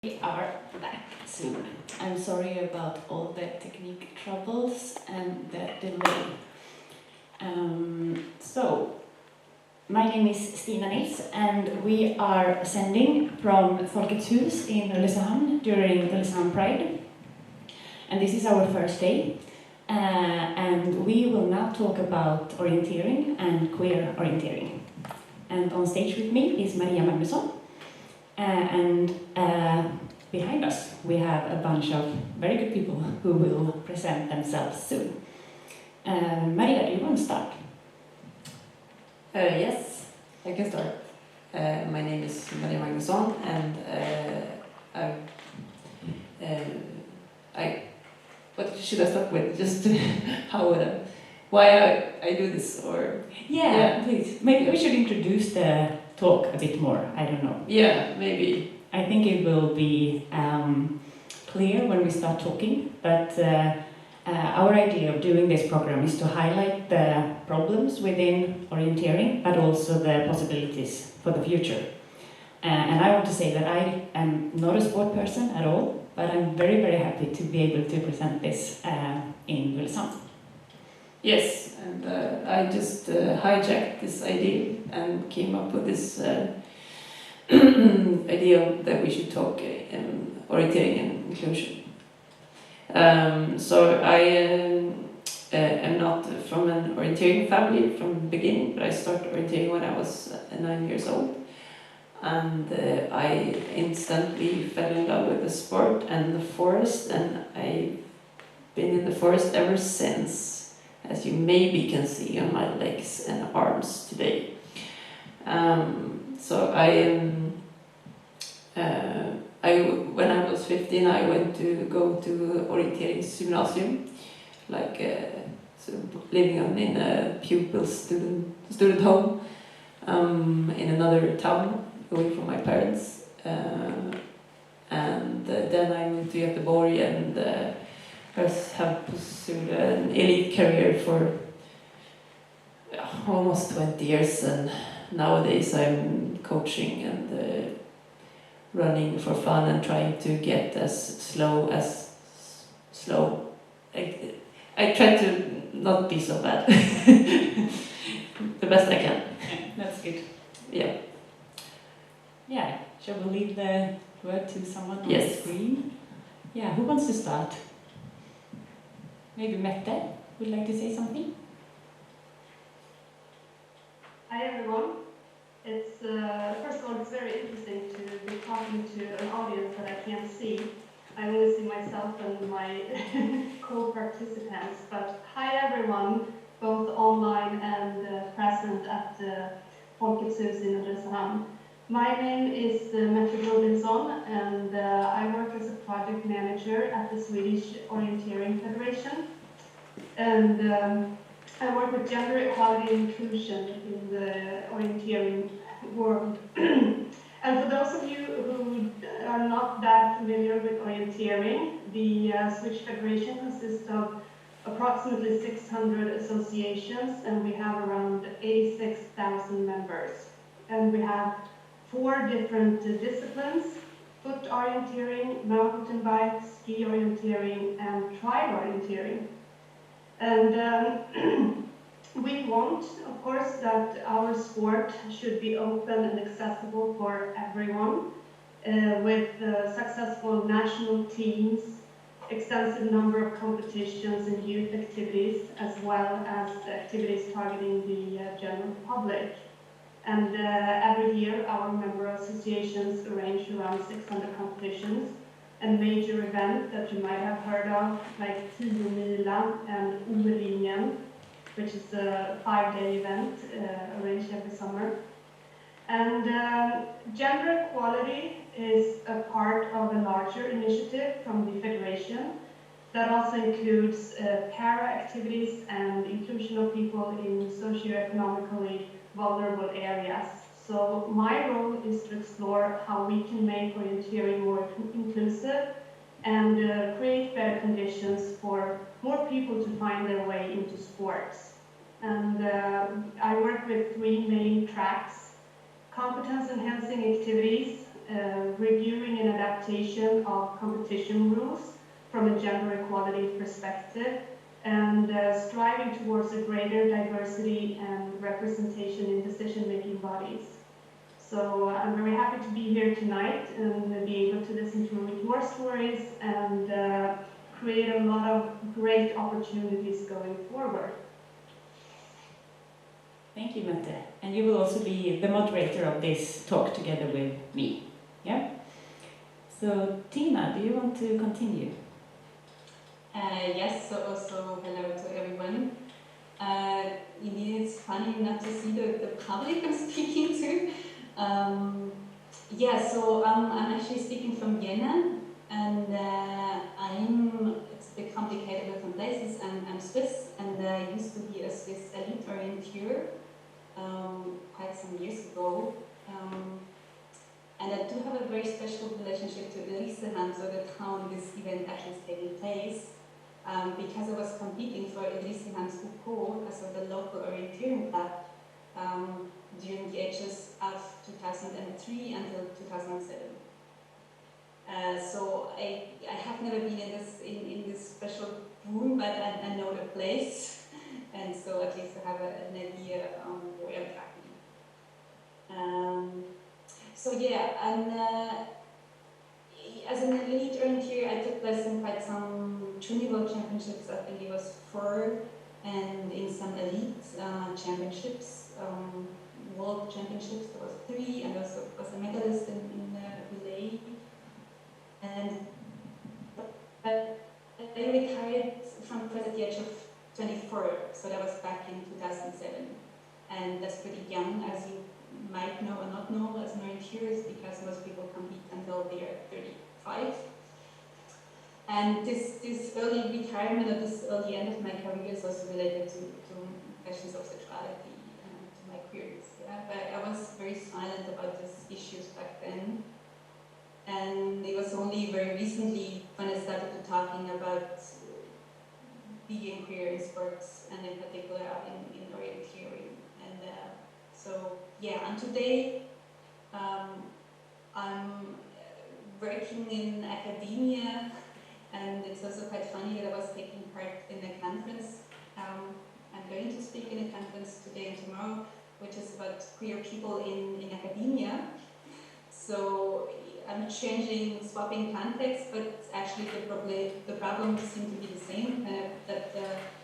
We are back soon. I'm sorry about all the technique troubles and the delay. My name is Stina Nils and we are sending from Folkets Hus in Ulricehamn during Ulricehamn Pride. And this is our first day. And we will now talk about orienteering and queer orienteering. And on stage with me is Maria Magnusson. Behind us, we have a bunch of very good people who will present themselves soon. Maria, do you want to start? Yes, I can start. My name is Maria Magnusson, and what should I start with? Just why I do this, or yeah, please. Maybe we should introduce the talk a bit more. I don't know. Yeah, maybe. I think it will be clear when we start talking, but our idea of doing this program is to highlight the problems within orienteering, but also the possibilities for the future. And I want to say that I am not a sport person at all, but I'm very, very happy to be able to present this in Ulricehamn. Yes, and I just hijacked this idea and came up with this idea that we should talk orienteering and inclusion. So I am not from an orienteering family from the beginning, but I started orienteering when I was 9 years old. And I instantly fell in love with the sport and the forest, and I've been in the forest ever since, as you maybe can see on my legs and arms today. So when I was 15, I went to go to orienteringsgymnasium, so living in a pupil student home in another town, away from my parents. And then I moved to Göteborg and have pursued an elite career for almost 20 years, and nowadays I'm coaching and running for fun and trying to get as slow. I try to not be so bad. The best I can. Yeah, that's good. Yeah. Yeah, shall we leave the word to someone on Yes. the screen? Yeah, who wants to start? Maybe Mette would like to say something? Hi everyone. It's first of all, it's very interesting to be talking to an audience that I can't see. I only see myself and my co-participants. But hi everyone, both online and present at Folkets Hus in Ulricehamn. My name is Mette Robinson, and I work as a project manager at the Swedish Orienteering Federation. And I work with gender equality and inclusion in the orienteering world. And for those of you who are not that familiar with orienteering, the Swedish Federation consists of approximately 600 associations, and we have around 86,000 members. And we have 4 different disciplines: foot orienteering, mountain bike, ski orienteering, and trial orienteering. And we want, of course, that our sport should be open and accessible for everyone, with successful national teams, extensive number of competitions and youth activities, as well as activities targeting the general public. And every year, our member associations arrange around 600 competitions and major events that you might have heard of, like Tiomila and which is a 5-day event arranged every summer. And gender equality is a part of a larger initiative from the Federation that also includes para activities and inclusion of people in socioeconomically vulnerable areas. So my role is to explore how we can make orienteering more inclusive and create better conditions for more people to find their way into sports. And I work with 3 main tracks: competence enhancing activities, reviewing and adaptation of competition rules from a gender equality perspective, and striving towards a greater diversity and representation in decision-making bodies. So I'm very happy to be here tonight and be able to listen to your stories and create a lot of great opportunities going forward. Thank you, Mette. And you will also be the moderator of this talk together with me. Yeah? So, Tina, do you want to continue? Yes, so also hello to everyone. Indeed, it's funny not to see the public I'm speaking to. Yeah, so I'm actually speaking from Vienna, and it's a bit complicated with some places. I'm Swiss, and I used to be a Swiss elite orienteer quite some years ago. And I do have a very special relationship to Ulricehamns, so the town this event actually is taking place, because I was competing for Ulricehamns OK, so the local orienteering club, during the ages of 2003 until 2007. So I have never been in this special room, but I know the place, and so at least I have an idea where I'm talking. So yeah, and as an elite orienteer, I took place in quite some junior world championships. I think it was 4, and in some elite championships, world championships, there was 3, and also was a medalist in relay. And I retired from press at the age of 24, so that was back in 2007. And that's pretty young, as you might know or not know as orienteers, because most people compete until they are 35. And this early retirement or this early end of my career is also related to questions of sexuality and to my queerness. Yeah? But I was very silent about these issues back then. And it was only very recently when I started to talking about being queer in sports, and in particular in orienteering. And so, yeah, and today I'm working in academia, and it's also quite funny that I was taking part in a conference. I'm going to speak in a conference today and tomorrow, which is about queer people in academia. So I'm swapping context, but actually the problems seem to be the same, that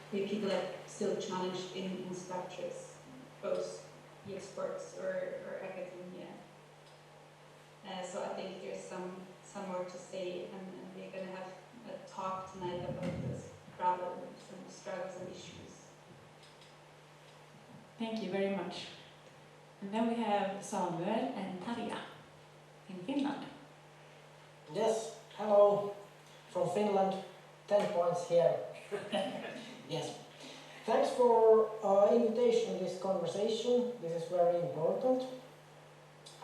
queer people are still challenged in structures, both in sports or academia. So I think there's some more to say, and we're going to have a talk tonight about this problems and struggles and issues. Thank you very much. And then we have Samuel and Tarja in Finland. Yes, hello from Finland, 10 points here. Yes. Thanks for invitation to this conversation. This is very important.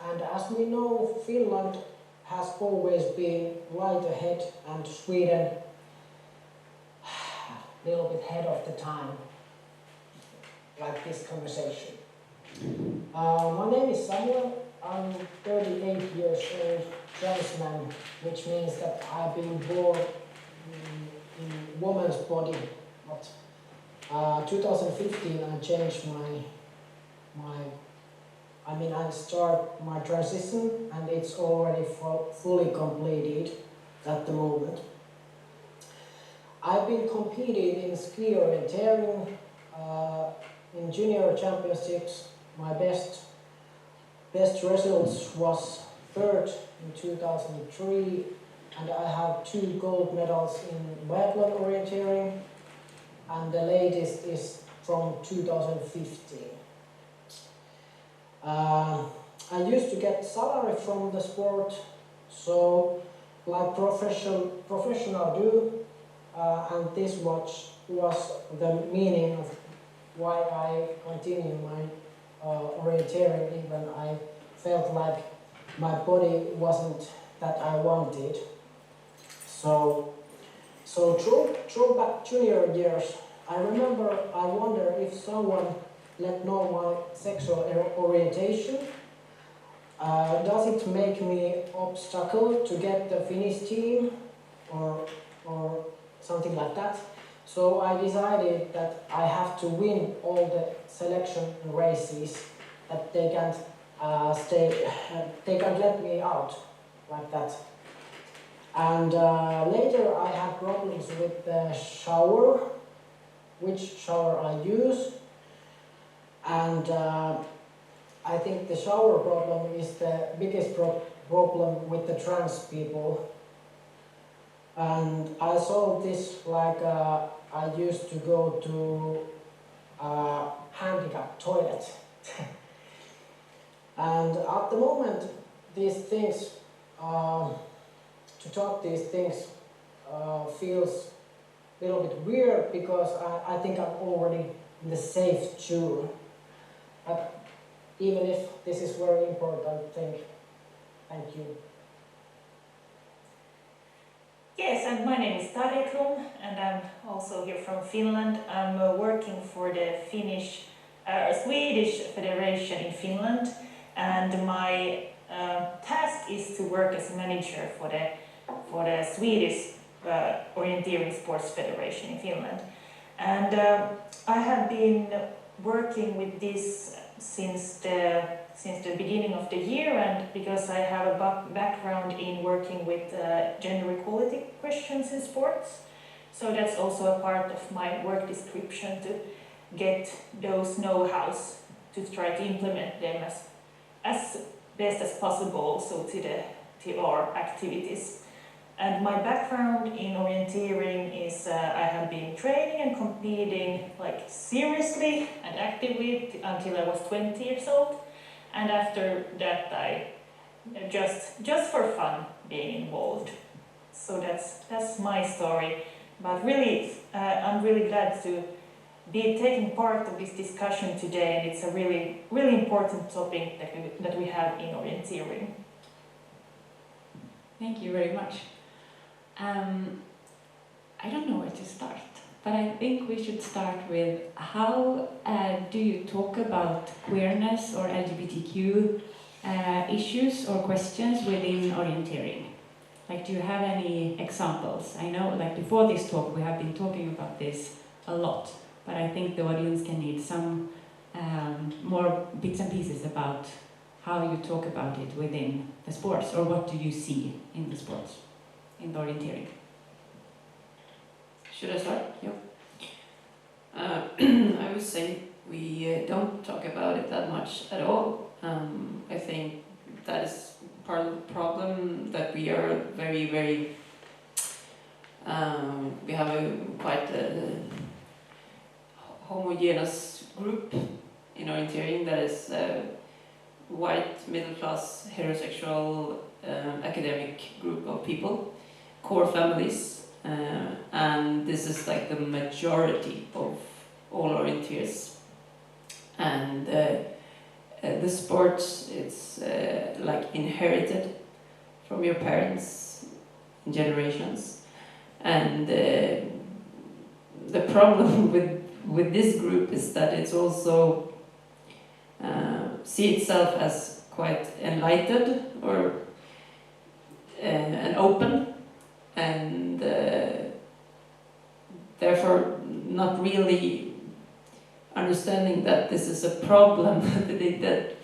And as we know, Finland has always been right ahead, and Sweden a little bit ahead of the time, like this conversation. My name is Samuel. I'm 38 years old, trans man, which means that I've been born in woman's body. But 2015 I changed I start my transition, and it's already fully completed at the moment. I've been competing in ski orienteering, in junior championships. My best results was 3rd in 2003, and I have 2 gold medals in biathlon orienteering, and the latest is from 2015. I used to get salary from the sport, so like professional do, and this was the meaning of why I continue my orienteering, even I felt like my body wasn't that I wanted. So through back junior years, I wonder if someone let know my sexual orientation. does it make me obstacle to get the Finnish team or something like that? So I decided that I have to win all the selection races, that they can't they can't let me out like that. And later I had problems with the shower, which shower I use, and I think the shower problem is the biggest problem with the trans people. And I solved this like I used to go to a handicapped toilet. And at the moment, these things, to talk these things feels a little bit weird, because I think I'm already in the safe tune. But even if this is very important thing, thank you. Yes, and my name is Tarja Krum, and I'm also here from Finland. I'm working for the Swedish Federation in Finland, and my task is to work as manager for the Swedish Orienteering Sports Federation in Finland. And I have been working with this since the beginning of the year, and because I have a background in working with gender equality questions in sports, so that's also a part of my work description, to get those know-hows to try to implement them as best as possible also to our activities. And my background in orienteering is I have been training and competing like seriously and actively until I was 20 years old. And after that, I just for fun being involved. So that's my story. But really, I'm really glad to be taking part of this discussion today, and it's a really, really important topic that we have in orienteering. Thank you very much. I don't know where to start, but I think we should start with how do you talk about queerness or LGBTQ issues or questions within orienteering? Like, do you have any examples? I know, like, before this talk we have been talking about this a lot, but I think the audience can need some more bits and pieces about how you talk about it within the sports, or what do you see in the sports, in the orienteering. Should I start? Yep. I would say we don't talk about it that much at all. I think that is part of the problem, that we are very, very, we have a quite homogeneous group in orienteering that is white, middle-class, heterosexual, academic group of people, core families, and this is like the majority of all orienteers. And the sports, it's like inherited from your parents in generations. And the problem with this group is that it's also see itself as quite enlightened or and open, and therefore not really understanding that this is a problem, that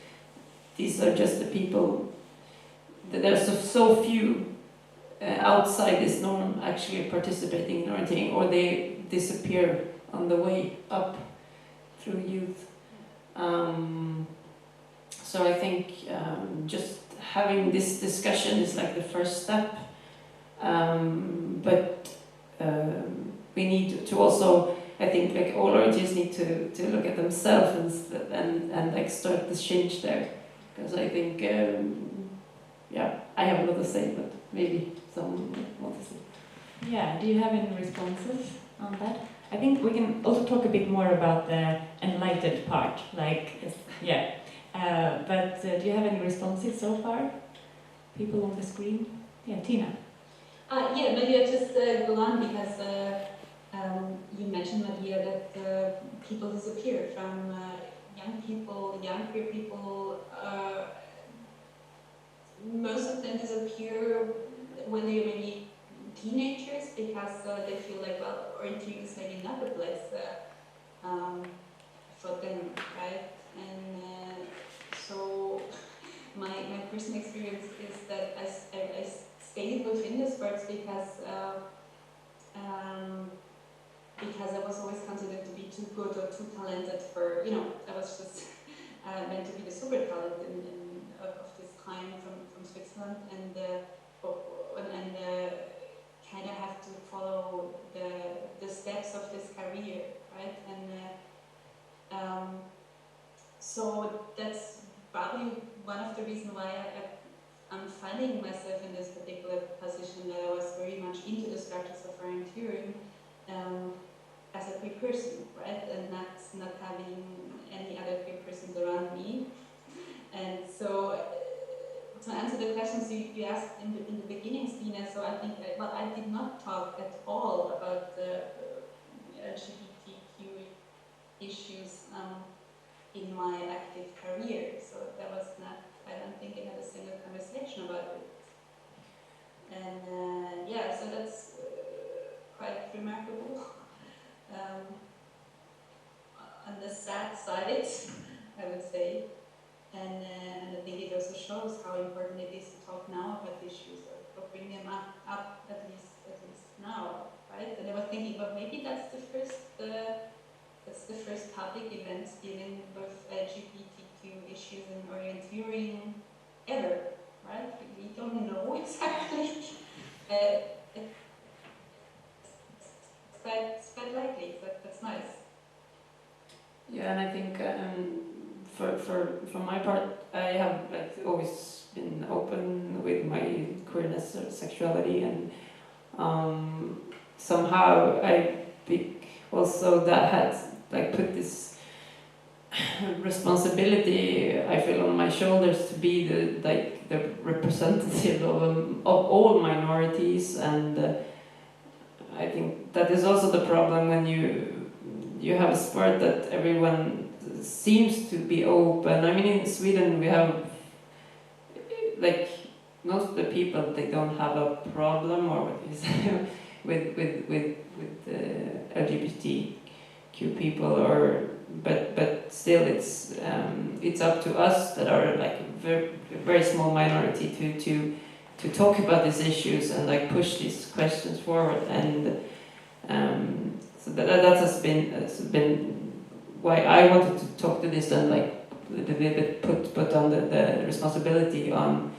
these are just the people, that there's so few outside this norm actually participating in orienteering, or they disappear on the way up through youth. So I think just having this discussion is like the first step, but we need to also, I think, like all orienteers need to look at themselves and like start this change there, because I think yeah, I have a lot to say, but maybe someone wants to say. Yeah, do you have any responses on that? I think we can also talk a bit more about the enlightened part, like, yeah. But do you have any responses so far? People on the screen? Yeah, Tina. Yeah, maybe I just go on because you mentioned, Maria, that people disappear from young people, young queer people most of them disappear when they're maybe teenagers because they feel like, well, orienteering is maybe not the place for them, right? And so my personal experience is that I stayed within the sports because I was always considered to be too good or too talented for, you know, I was just meant to be the super talent of this time from Switzerland, and kind of have to follow the steps of this career, right? And so that's probably one of the reasons why I'm finding myself in this particular position, that I was very much into the structures of orienteering as a queer person, right? And not having any other queer persons around me. And so, to answer the questions you asked in the beginning, Stina, so I think, I did not talk at all about the LGBTQ issues in my active career. So that was not, I don't think I had a single conversation about it. And yeah, so that's quite remarkable. On the sad side, I would say. And I think it also shows how important it is to talk now about issues, or bring them up at least now, right? And I was thinking, well, maybe that's the first public event dealing with LGBTQ issues in orienteering ever, right? We don't know exactly. It's quite likely, but that's nice. Yeah, and I think for my part, I have like always been open with my queerness or sexuality, and somehow I also that had like put this responsibility, I feel, on my shoulders to be the representative of all minorities, and I think that is also the problem when you have a sport that everyone seems to be open. I mean, in Sweden we have, like, most of the people, they don't have a problem, or what you say, with LGBTQ people, or but still it's up to us that are like a very small minority to talk about these issues and like push these questions forward, and so that has been why I wanted to talk to this, and like put on the responsibility on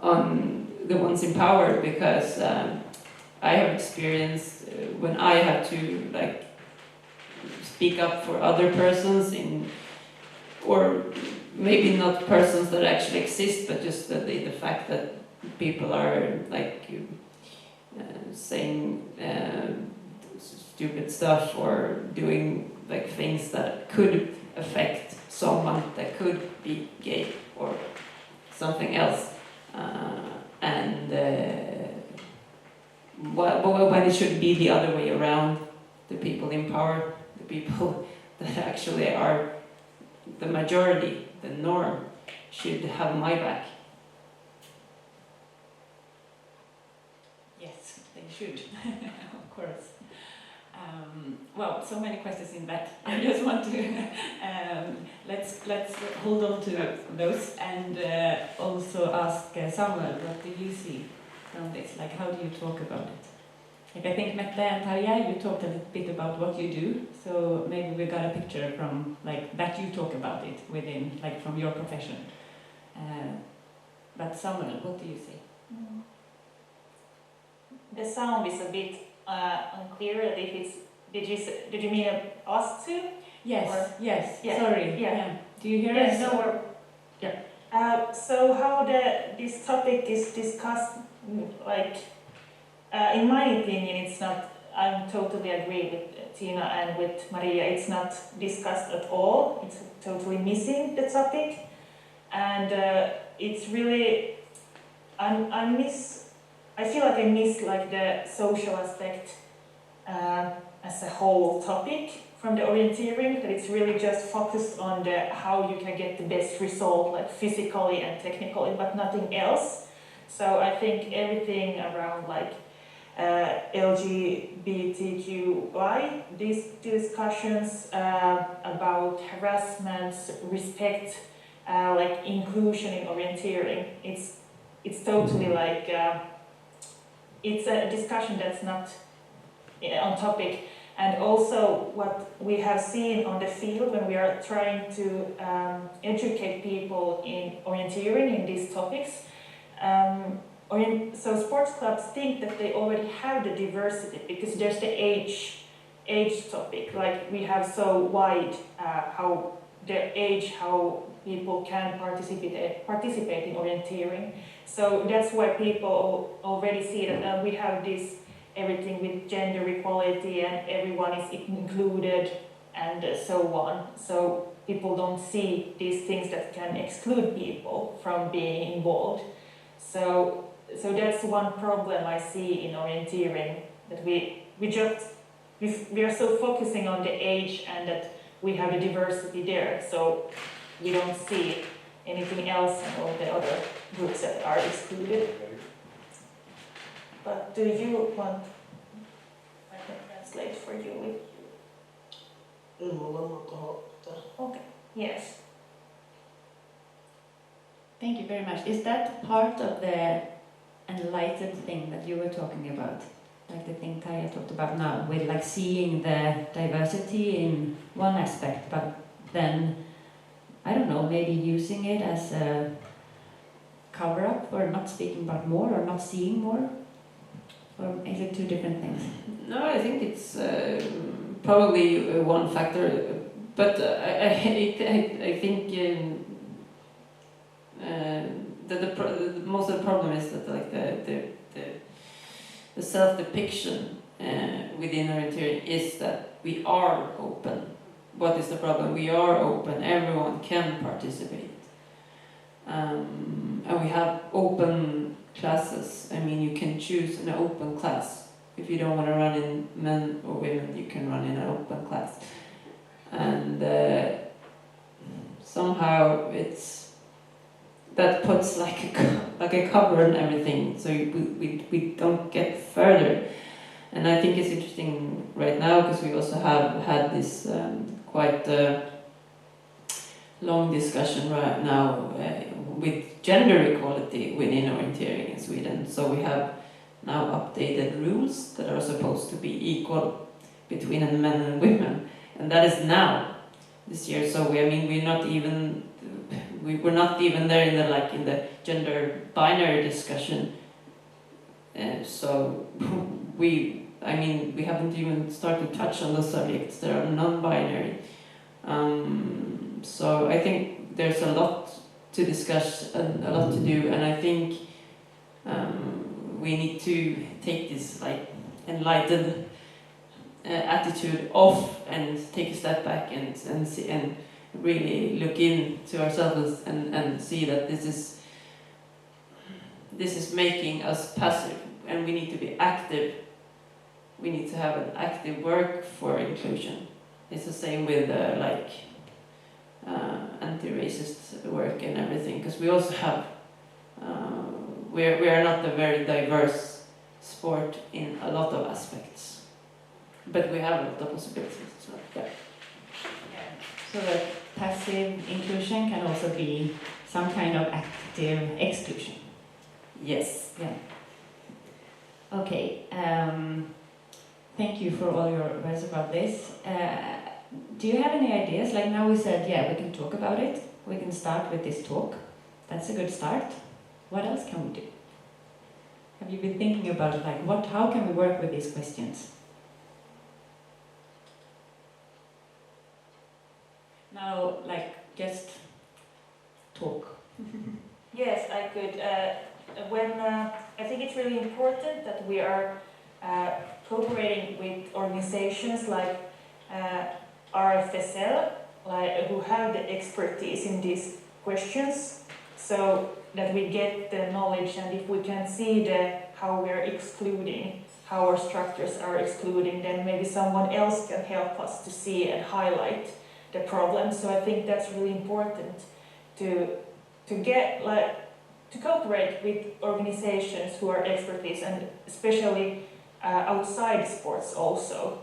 the ones in power, because I have experienced when I have to like speak up for other persons or maybe not persons that actually exist, but just the fact that people are like saying stupid stuff or doing like things that could affect someone that could be gay or something else, and when it should be the other way around, the people in power, the people that actually are the majority, the norm, should have my back. Yes, they should, of course. Well, so many questions in that. I just want to let's hold on to those, and also ask Samuel, what do you see from this? Like, how do you talk about it? Like, I think Mette and Tarja, you talked a little bit about what you do, so maybe we got a picture from like that you talk about it within, like, from your profession. But Samuel, what do you see? The sound is a bit unclear. If it's did you mean us too? Yes. Or, yes. Yeah. Sorry. Yeah. Do you hear Yes. us? No. Yeah. So how this topic is discussed, like, in my opinion, it's not. I totally agree with Tina and with Maria. It's not discussed at all. It's totally missing the topic, and it's really. I feel like I miss like the social aspect as a whole topic from the orienteering, that it's really just focused on the how you can get the best result, like physically and technically, but nothing else. So I think everything around like LGBTQI, these discussions about harassment, respect, like inclusion in orienteering, it's totally like it's a discussion that's not on topic. And also what we have seen on the field when we are trying to educate people in orienteering in these topics. So sports clubs think that they already have the diversity because there's the age topic. Like we have so wide how the age, how people can participate in orienteering. So that's why people already see that we have this everything with gender equality and everyone is included and so on. So people don't see these things that can exclude people from being involved. So that's one problem I see in orienteering, that we are so focusing on the age and that we have a diversity there, so we don't see anything else and all the other groups that are excluded. But do you want, I can translate for you. Okay, yes. Thank you very much. Is that part of the enlightened thing that you were talking about? Like the thing Tyna talked about now, with like seeing the diversity in one aspect, but then, I don't know, maybe using it as a cover-up, or not speaking about more, or not seeing more? Or is it two different things? No, I think it's probably one factor, but I think most of the problem is that like the self-depiction within orienteering is that we are open. What is the problem? We are open. Everyone can participate, and we have open classes. I mean, you can choose an open class. If you don't want to run in men or women, you can run in an open class. And somehow that puts like a cover on everything, so we don't get further. And I think it's interesting right now because we also have had this quite long discussion right now with gender equality within orienteering in Sweden. So we have now updated rules that are supposed to be equal between men and women, and that is now this year. So we're not even there in the gender binary discussion. So we haven't even started to touch on the subjects that are non-binary. So I think there's a lot to discuss and a lot to do, and I think we need to take this like enlightened attitude off and take a step back and see, and really look into ourselves and see that this is making us passive, and we need to be active. We need to have an active work for inclusion. It's the same with anti-racist work and everything, because we also have we are not a very diverse sport in a lot of aspects, but we have a lot of possibilities. So, yeah. So that passive inclusion can also be some kind of active exclusion. Yes. Yeah. Okay. Thank you for all your words about this. Do you have any ideas? Like now we said, yeah, we can talk about it. We can start with this talk. That's a good start. What else can we do? Have you been thinking about it? Like, how can we work with these questions? Now, like, just talk. Yes, I could. I think it's really important that we are cooperating with organizations like RFSL, who have the expertise in these questions, so that we get the knowledge, and if we can see how we're excluding, how our structures are excluding, then maybe someone else can help us to see and highlight the problem. So I think that's really important to get to cooperate with organizations who are expertise, and especially outside sports also.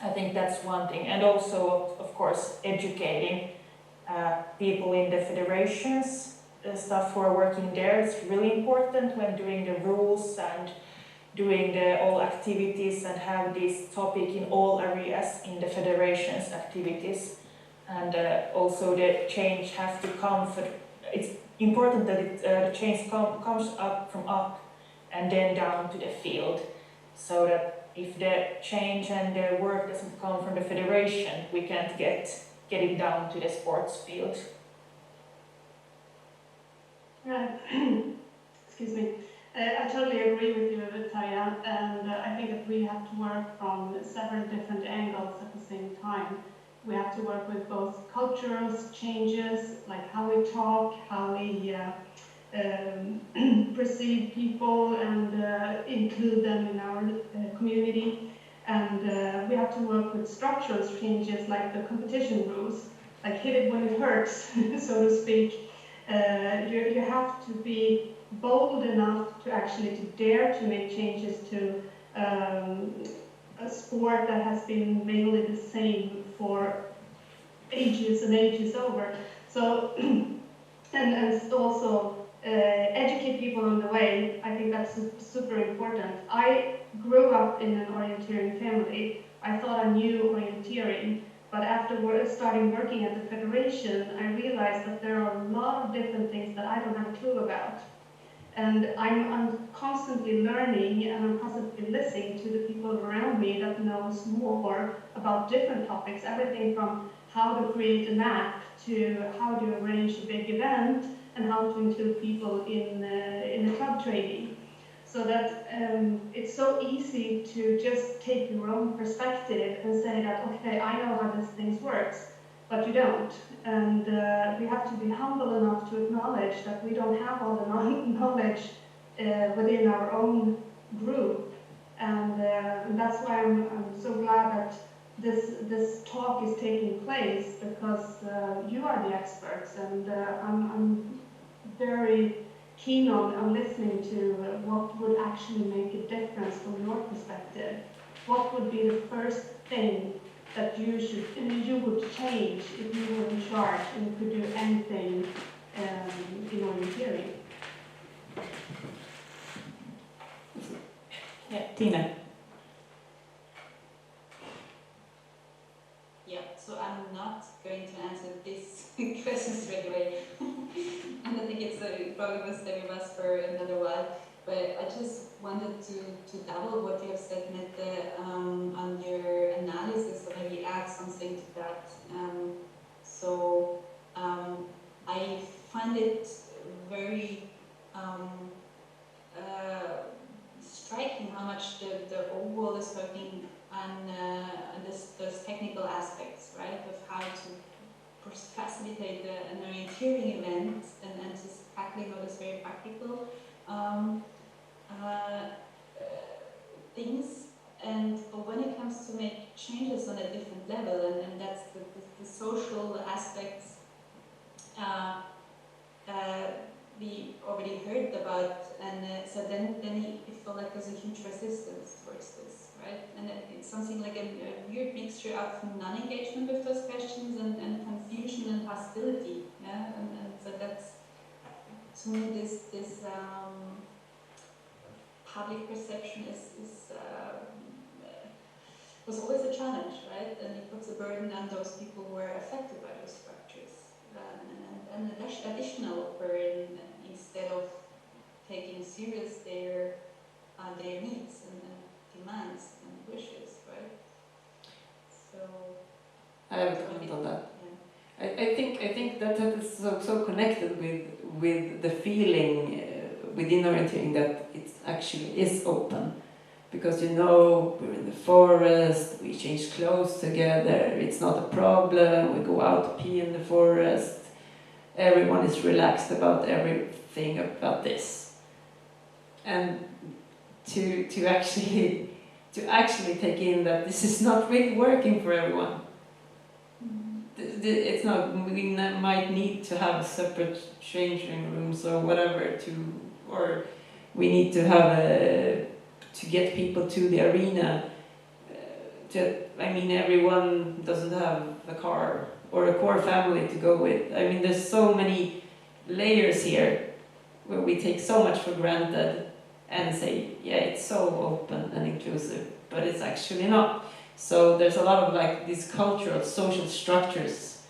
I think that's one thing, and also of course educating people in the federations, staff who are working there. It's really important when doing the rules and doing all activities, and have this topic in all areas in the federation's activities. And also the change has to come, it's important that the change comes up from up and then down to the field, so that if the change and the work doesn't come from the federation, we can't get it down to the sports field. Excuse me. I totally agree with you, Tyna, and I think that we have to work from several different angles at the same time. We have to work with both cultural changes, like how we talk, how we perceive people and include them in our community. And we have to work with structural changes, like the competition rules, like hit it when it hurts, so to speak. You have to be bold enough to actually dare to make changes to a sport that has been mainly the same for ages and ages over. So, and also educate people on the way. I think that's super important. I grew up in an orienteering family. I thought I knew orienteering, but after starting working at the federation, I realized that there are a lot of different things that I don't have a clue about. And I'm constantly learning, and I'm constantly listening to the people around me that knows more about different topics, everything from how to create an app to how to arrange a big event and how to include people in the club training. So that it's so easy to just take your own perspective and say that, okay, I know how this thing works, but you don't. And we have to be humble enough to acknowledge that we don't have all the knowledge within our own group. And that's why I'm so glad that this talk is taking place, because you are the experts, and I'm very keen on listening to what would actually make a difference from your perspective. What would be the first thing that you would change if you were in charge and could do anything in orienteering? Yeah, Tina. Yeah, so I'm not going to answer this question straight away. And I think it's probably will stay with us for another while. But I just wanted to double what you have said, Mette, on your analysis, or maybe add something to that. I find it very striking how much the whole world is working on those technical aspects, right, of how to facilitate an orienteering event and just tackling all this very practical things. But when it comes to make changes on a different level, and that's the social aspects we already heard about, and so then it felt like there's a huge resistance towards this, right? And it's something like a weird mixture of non-engagement with those questions and confusion and hostility, yeah? And so that's, to me, this public perception was always a challenge, right? And it puts a burden on those people who are affected by those structures, and an additional burden instead of taking serious their needs and demands and wishes, right? So I have a comment on that. Yeah. I think that is so connected with the feeling within orienteering that it actually is open. Because we're in the forest, we change clothes together, it's not a problem, we go out to pee in the forest, everyone is relaxed about everything about this. And to actually take in that this is not really working for everyone. It's not. We might need to have separate changing rooms or whatever or we need to have to get people to the arena. I mean, everyone doesn't have a car or a core family to go with. I mean, there's so many layers here where we take so much for granted and say, yeah, it's so open and inclusive, but it's actually not. So there's a lot of like these cultural, social structures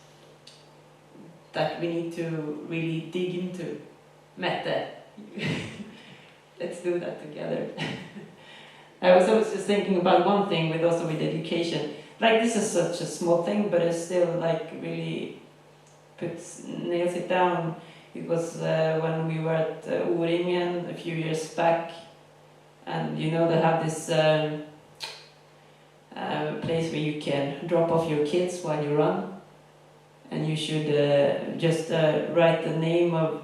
that we need to really dig into. Mette, let's do that together. I was just thinking about one thing with education. Like, this is such a small thing, but it still like really nails it down. It was when we were at O-ringen a few years back, and you know they have this place where you can drop off your kids while you run, and you should just write the name of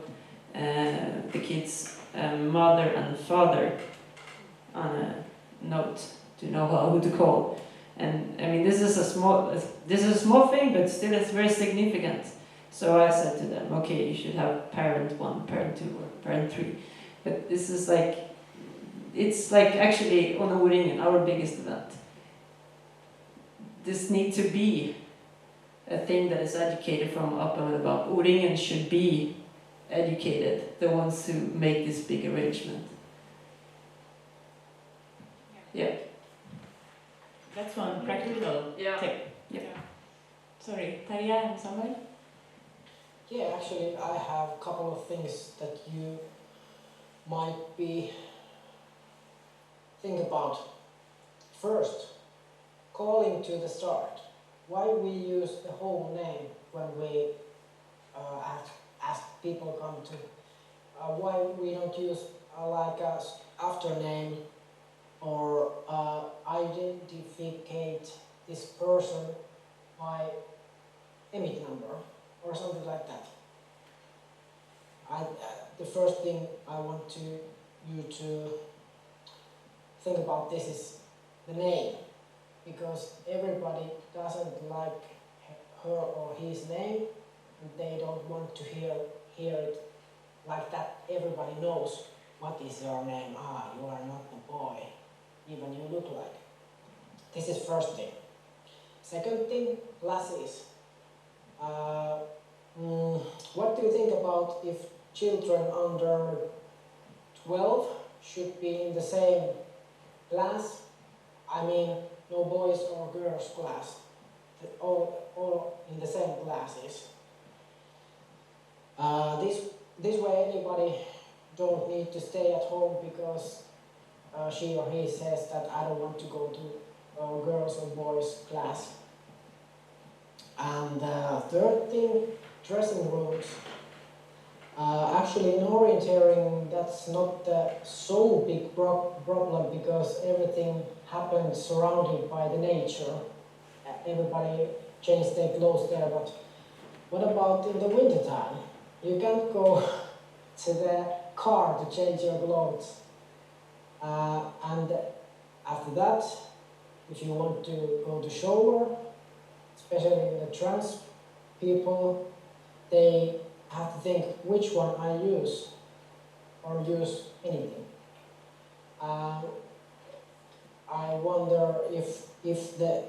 the kid's mother and father on a note to know who to call. And I mean, this is a small thing, but still it's very significant. So I said to them, okay, you should have parent 1, parent 2, or parent 3. But this is like, it's like actually on O-ringen, our biggest event. This needs to be a thing that is educated from up and above. O-ringen should be educated, the ones who make this big arrangement. Yeah. That's one practical tip. Yeah. Sorry, Tarja and Samuel? Yeah, actually, I have a couple of things that you might be think about. First, calling to the start. Why we use the whole name when we ask people come to? Why we don't use like a after name or identificate this person by EMIT number or something like that. The first thing I want you to think about this is the name, because everybody doesn't like her or his name, and they don't want to hear it like that. Everybody knows what is your name. You are not the boy, even you look like. This is first thing. Second thing, glasses. What do you think about if children under 12 should be in the same class? I mean, no boys or girls class, all in the same classes. This way anybody don't need to stay at home because she or he says that I don't want to go to girls or boys class. And third thing, dressing rooms. Actually in orienteering that's not so big problem because everything happens surrounded by the nature. Everybody changes their clothes there, but what about in the winter time? You can't go to the car to change your clothes. And after that, if you want to go to shower, especially the trans people, they have to think which one I use or use anything. I wonder if the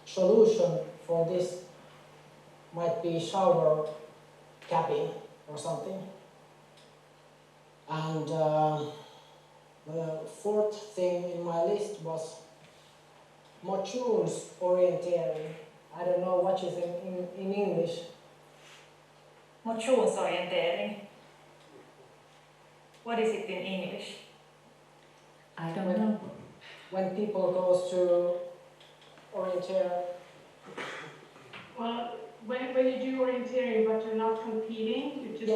solution for this might be shower cabin or something. And the fourth thing in my list was modules orienteering. I don't know what is in English. Motionsorientering. What is it in English? I don't know. When people goes to orienteer. Well, when you do orienteering but you're not competing, you just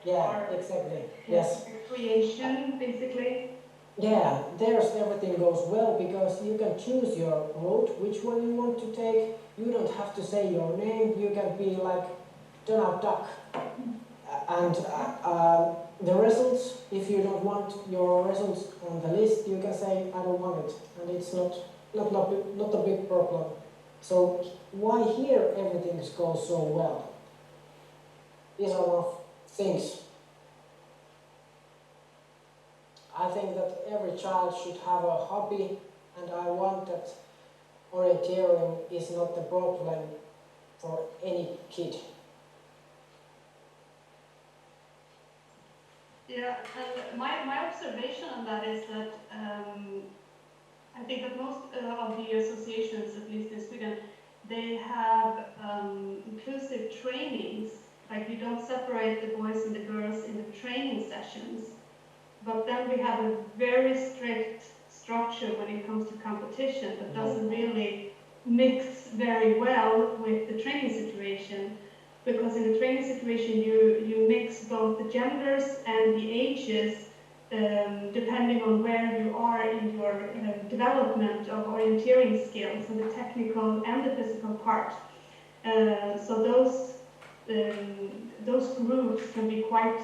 Yeah, exactly. Yes. Creation, basically. Yeah, there's everything goes well because you can choose your route, which one you want to take. You don't have to say your name. You can be like Donald Duck. And the results, if you don't want your results on the list, you can say, I don't want it, and it's not a big problem. So why here everything goes so well? These are one of things. I think that every child should have a hobby, and I want that orienteering is not a problem for any kid. Yeah, and my observation on that is that I think that most of the associations, at least in Sweden, they have inclusive trainings. Like you don't separate the boys and the girls in the training sessions, but then we have a very strict structure when it comes to competition that doesn't really mix very well with the training situation. Because in the training situation, you mix both the genders and the ages, depending on where you are in your development of orienteering skills, and the technical and the physical part. So those groups can be quite,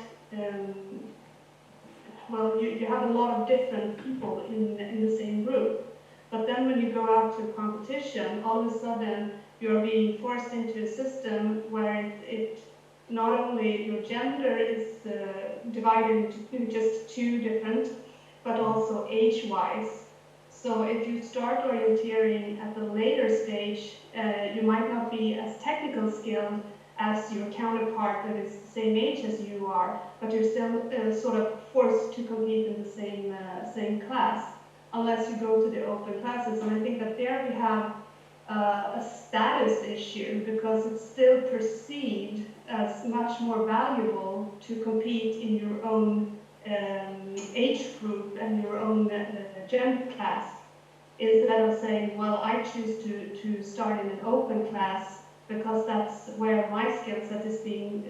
well, you have a lot of different people in the same group. But then when you go out to a competition, all of a sudden you're being forced into a system where it not only your gender is divided into just two different, but also age-wise. So if you start orienteering at the later stage, you might not be as technical skilled as your counterpart that is the same age as you are, but you're still sort of forced to compete in the same class, unless you go to the open classes. And I think that there we have a status issue, because it's still perceived as much more valuable to compete in your own age group and your own gender class, instead of saying, well, I choose to start in an open class because that's where my skill set is being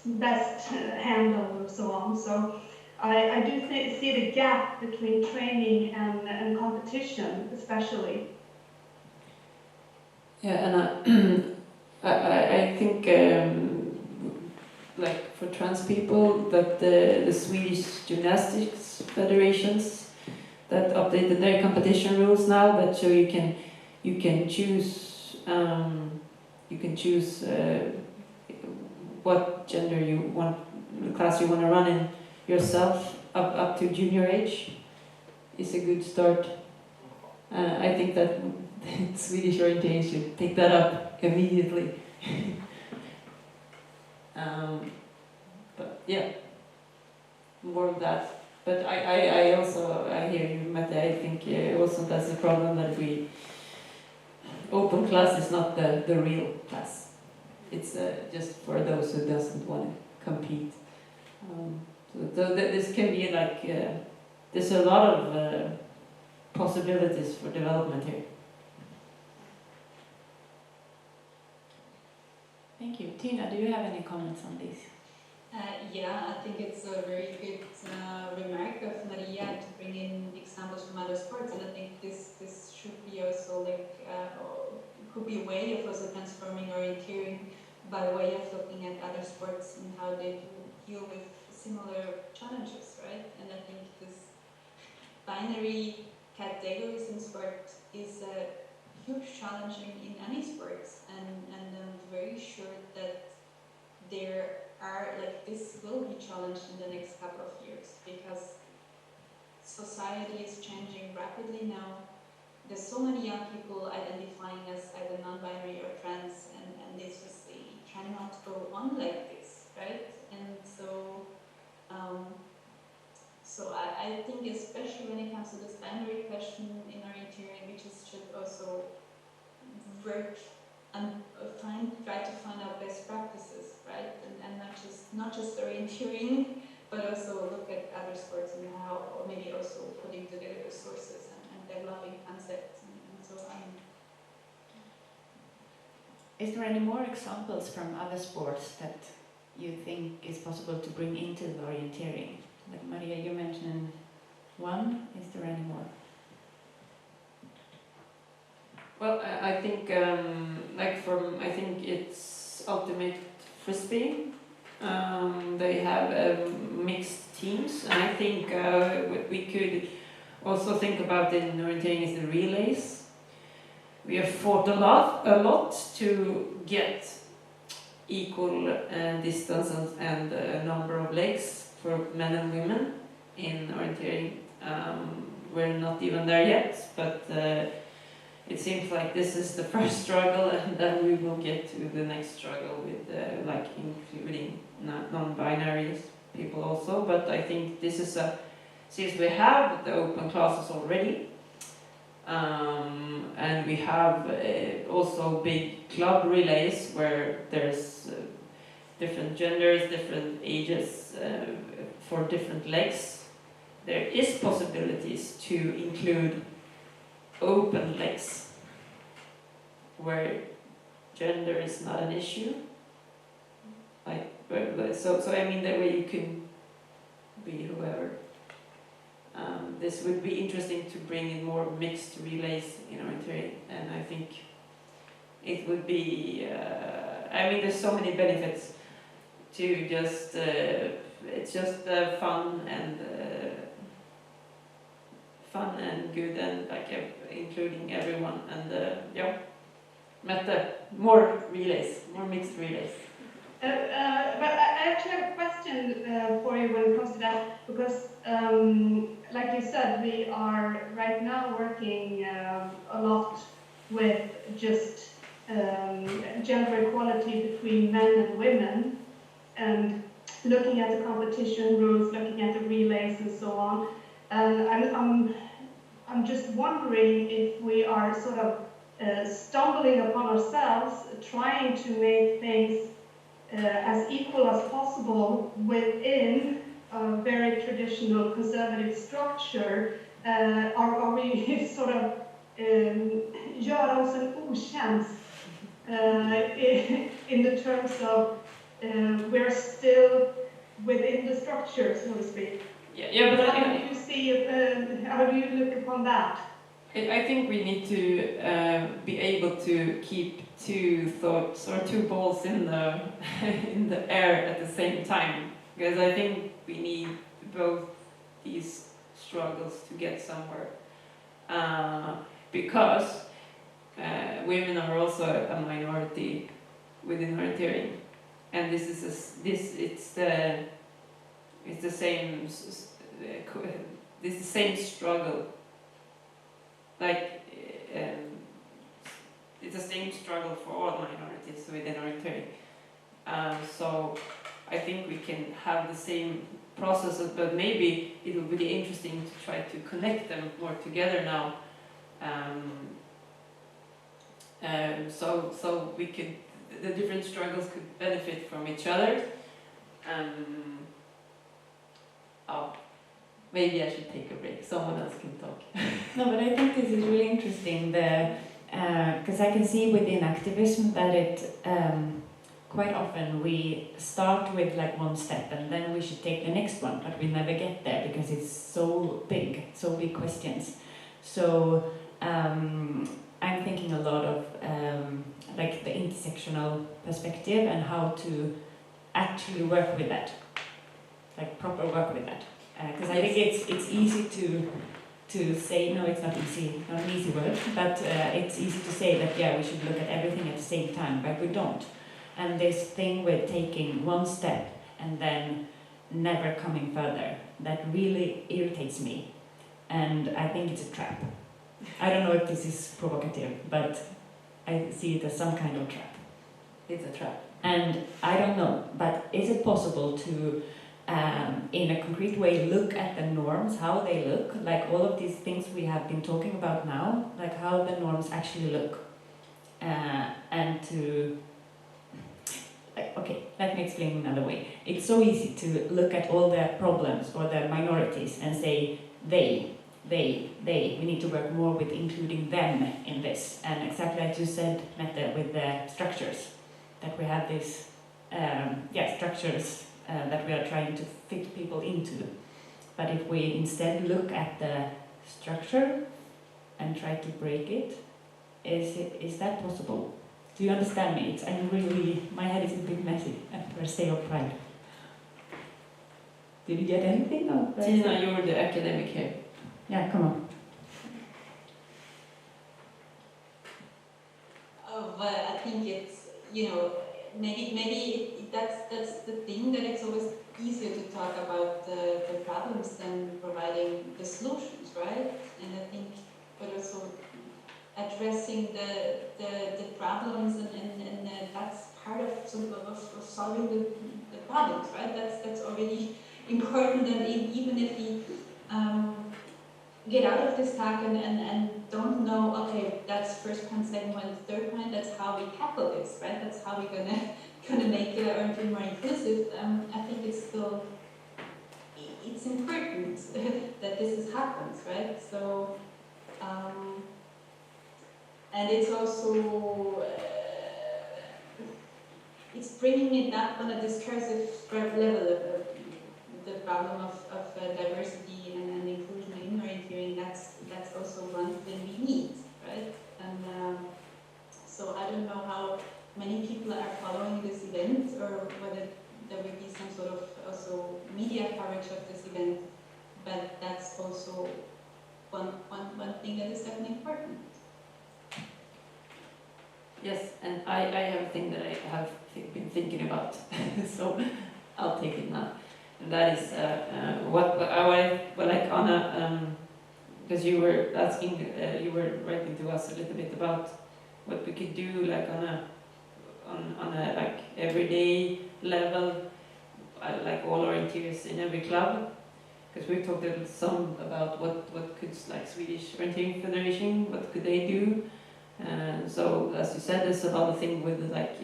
best handled, and so on. So I do see the gap between training and competition, especially. Yeah, and I think like for trans people, that the Swedish gymnastics federations that updated their competition rules now, that so you can choose what gender you want, the class you want to run in yourself up to junior age is a good start. I think that Swedish orienteering should pick that up immediately. But yeah, more of that. But I also, I hear you, Mette. I think also that's the problem, that we open class is not the real class. It's just for those who doesn't want to compete. So this can be like, there's a lot of possibilities for development here. Thank you. Tina, do you have any comments on this? Yeah, I think it's a very good remark of Maria to bring in examples from other sports, and I think this should be also like could be a way of also transforming orienteering by way of looking at other sports and how they deal with similar challenges, right? And I think this binary categories in sport is a huge challenge in any sports, and I'm very sure that there are, like, this will be challenged in the next couple of years, because society is changing rapidly now. There's so many young people identifying as either non-binary or trans, and they just cannot go on like this, right? And so I think, especially when it comes to this binary question in orienteering, we just should also work and try to find out best practices, right? And not just orienteering, but also look at other sports and how, or maybe also putting together resources and developing concepts and so on. Is there any more examples from other sports that you think is possible to bring into the orienteering? Like Maria, you mentioned one. Is there any more? Well, I think I think it's ultimate frisbee. They have mixed teams, and I think what we could also think about in orienteering is the relays. We have fought a lot to get equal distance and number of legs for men and women in orienteering. We're not even there yet, but it seems like this is the first struggle, and then we will get to the next struggle with like including non-binary people also. But I think this is since we have the open classes already, and we have also big club relays where there's different genders, different ages for different legs. There is possibilities to include open legs where gender is not an issue. Like so I mean that way you can be whoever. This would be interesting to bring in more mixed relays in orienteering, and I think it would be. I mean, there's so many benefits to just. It's just fun and good, and like including everyone, and yeah, Mette, more relays, more mixed relays. But I actually have a question for you when it comes to that, because like you said, we are right now working a lot with just gender equality between men and women, and looking at the competition rules, looking at the relays and so on. And I'm just wondering if we are sort of stumbling upon ourselves, trying to make things as equal as possible within a very traditional conservative structure. Are we sort of göra oss en otjänst in the terms of we're still within the structure, so to speak? Yeah, but how do you see? How do you look upon that? I think we need to be able to keep two thoughts or two balls in the in the air at the same time, because I think we need both these struggles to get somewhere. Because women are also a minority within orienteering, and it's the same struggle. Like it's the same struggle for all minorities within orienteering. So I think we can have the same processes, but maybe it will be interesting to try to connect them more together now. So we could, the different struggles could benefit from each other. Maybe I should take a break. Someone else can talk. No, but I think this is really interesting. Because I can see within activism that it quite often we start with like one step and then we should take the next one, but we never get there because it's so big questions. So I'm thinking a lot of like the intersectional perspective and how to actually work with that, like proper work with that. Because I think it's easy to say, no, it's not easy, not an easy word, but it's easy to say that, yeah, we should look at everything at the same time, but we don't. And this thing with taking one step and then never coming further, that really irritates me. And I think it's a trap. I don't know if this is provocative, but I see it as some kind of trap. It's a trap. And I don't know, but is it possible to in a concrete way look at the norms, how they look, like all of these things we have been talking about now, like how the norms actually look, and to, like, okay, let me explain another way. It's so easy to look at all the problems or the minorities and say they, we need to work more with including them in this, and exactly as you said, Mette, with the structures, that we have these structures that we are trying to fit people into. But if we instead look at the structure and try to break it, is that possible? Do you understand me? I'm really, my head is a bit messy for a state of pride. Did you get anything of that? Tina, you're the academic here. Yeah, come on. Oh, but I think it's, you know, maybe that's the thing, that it's always easier to talk about the problems than providing the solutions, right? And I think, but also addressing the problems and that's part of solving the problems, right? That's already important, and even if we get out of this talk and don't know, okay, that's first point, second point, third point, that's how we tackle this, right? That's how we're gonna make orienteering more inclusive. I think it's still, it's important that this happens, right? So, and it's also, it's bringing it up on a discursive level, the problem of diversity and inclusion in orienteering. That's also one thing we need, right? And so I don't know how many people are following this event, or whether there will be some sort of also media coverage of this event, but that's also one thing that is definitely important. Yes, and I have a thing that I have been thinking about, so I'll take it now. And that is what I like on a, because you were asking, you were writing to us a little bit about what we could do, like on a like everyday level, like all orienteers in every club. Because we talked some about what could, like, Swedish Orienteering Federation, what could they do. So as you said, there's another thing with, like,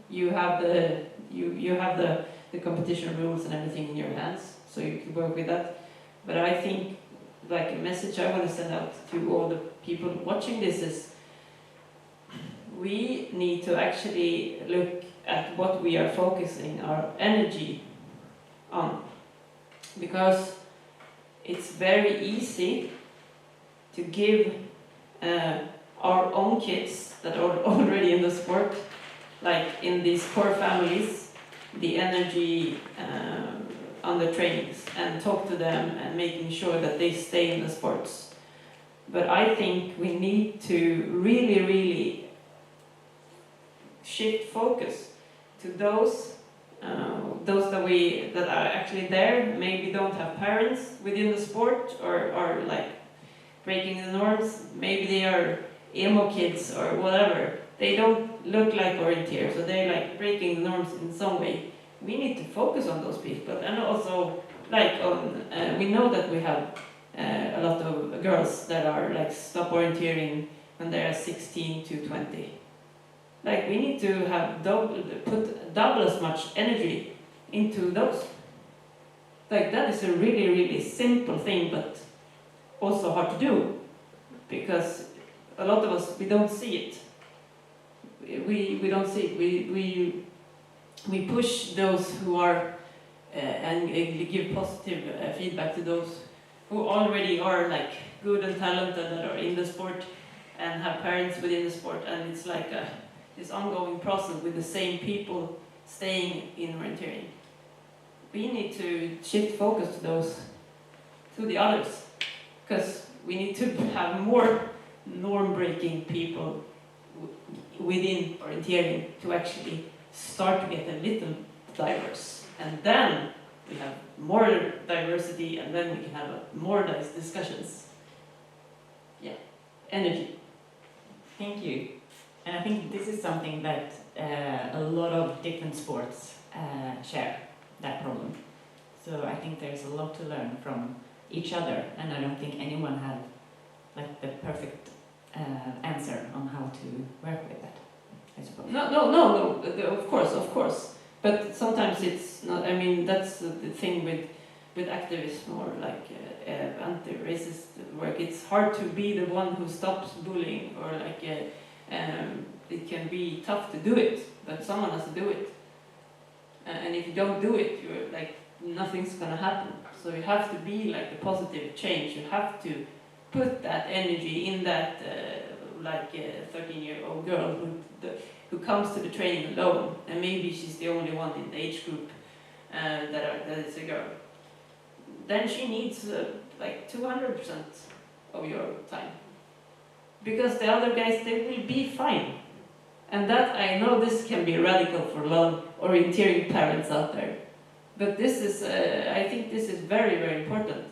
you have the competition rules and everything in your hands, so you can work with that. But I think, like, a message I want to send out to all the people watching this is, we need to actually look at what we are focusing our energy on, because it's very easy to give our own kids that are already in the sport, like in these poor families, the energy on the trainings, and talk to them and making sure that they stay in the sports. But I think we need to really, really shift focus to those that are actually there, maybe don't have parents within the sport, or are, like, breaking the norms. Maybe they are emo kids or whatever. They don't look like orienteers, so they're, like, breaking the norms in some way. We need to focus on those people, and also, like, on we know that we have a lot of girls that are, like, stop orienteering when they are 16 to 20. Like, we need to have put double as much energy into those. Like, that is a really, really simple thing, but also hard to do, because a lot of us, we don't see it. We don't see it. We push those who are and give positive feedback to those who already are, like, good and talented, that are in the sport and have parents within the sport, and it's like this ongoing process with the same people staying in orienteering. We need to shift focus to the others, because we need to have more norm-breaking people within orienteering to actually start to get a little diverse, and then we have more diversity, and then we can have more nice discussions. Yeah, energy. Thank you. And I think this is something that a lot of different sports share, that problem. So I think there's a lot to learn from each other, and I don't think anyone has, like, the perfect answer on how to work with that, I suppose. No, of course. But sometimes it's not, I mean, that's the thing with activism, or, like, anti-racist work. It's hard to be the one who stops bullying, or, like, it can be tough to do it, but someone has to do it. And if you don't do it, you're, like, nothing's gonna happen. So you have to be, like, a positive change. You have to put that energy in that, like, a 13-year-old girl who comes to the training alone, and maybe she's the only one in the age group, that is a girl, then she needs like 200% of your time. Because the other guys, they will be fine. And that, I know this can be radical for a lot of orienteering parents out there. But this is, I think this is very, very important.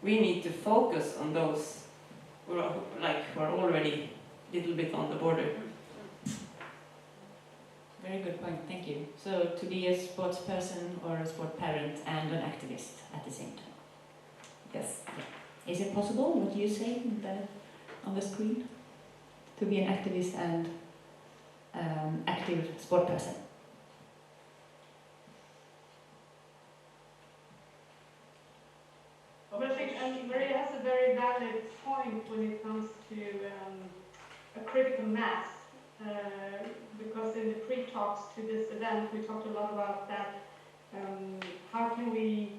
We need to focus on those who are, who are already a little bit on the border. Very good point, thank you. So to be a sports person or a sport parent and an activist at the same time. Yes. Is it possible, what you say on the screen, to be an activist and active sport person? But I think Maria has a very valid point when it comes to a critical mass, because in the pre-talks to this event we talked a lot about that. How can we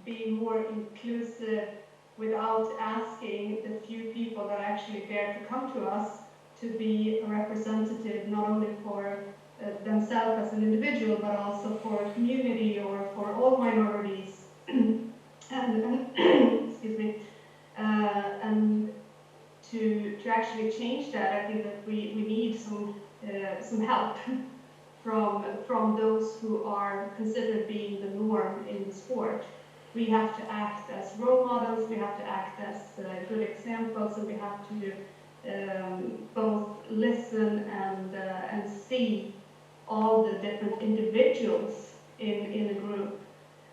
be more inclusive without asking the few people that actually dare to come to us to be a representative not only for themselves as an individual but also for a community or for all minorities. and excuse me, and to actually change that, I think that we need some help from those who are considered being the norm in the sport. We have to act as role models, we have to act as good examples, and we have to both listen and see all the different individuals in a group.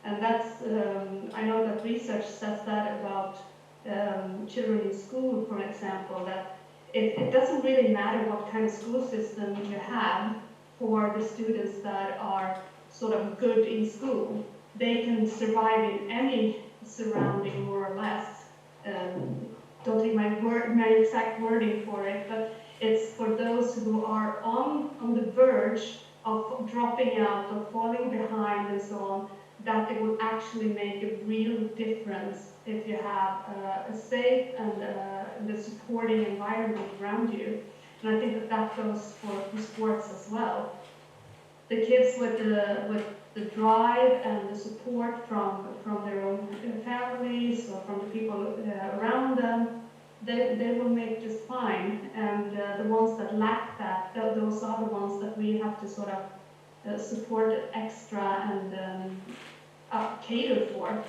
And that's, I know that research says that about children in school, for example, that it doesn't really matter what kind of school system you have for the students that are sort of good in school. They can survive in any surrounding, more or less. Don't take my exact wording for it, but it's for those who are on the verge of dropping out, of falling behind and so on, that it will actually make a real difference if you have a safe and the supporting environment around you. And I think that goes for sports as well. The kids with the drive and the support from their own families or from the people around them, they will make just fine. And the ones that lack that, those are the ones that we have to sort of support extra and cater for.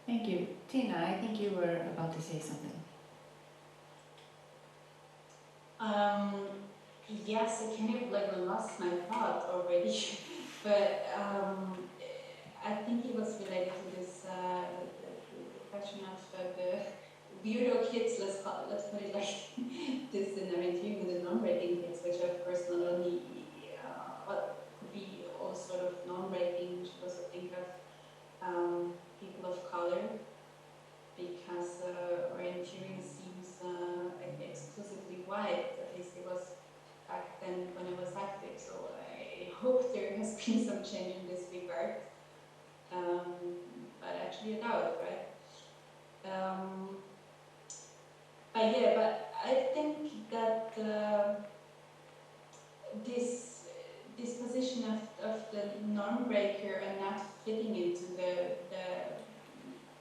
Thank you. Tina, I think you were about to say something. Yes, I kind of lost my thought already, but I think it was related to this the question of the weirdo kids. Let's put it like this in orienteering with the non-breaking kids, which of course not only what could be all sort of non-breaking, which also think of people of color, because orienteering seems exclusively white. At least it was back then when I was active, so I hope there has been some change in this regard, but actually I doubt, right? But I think that this position of the norm breaker and not fitting into the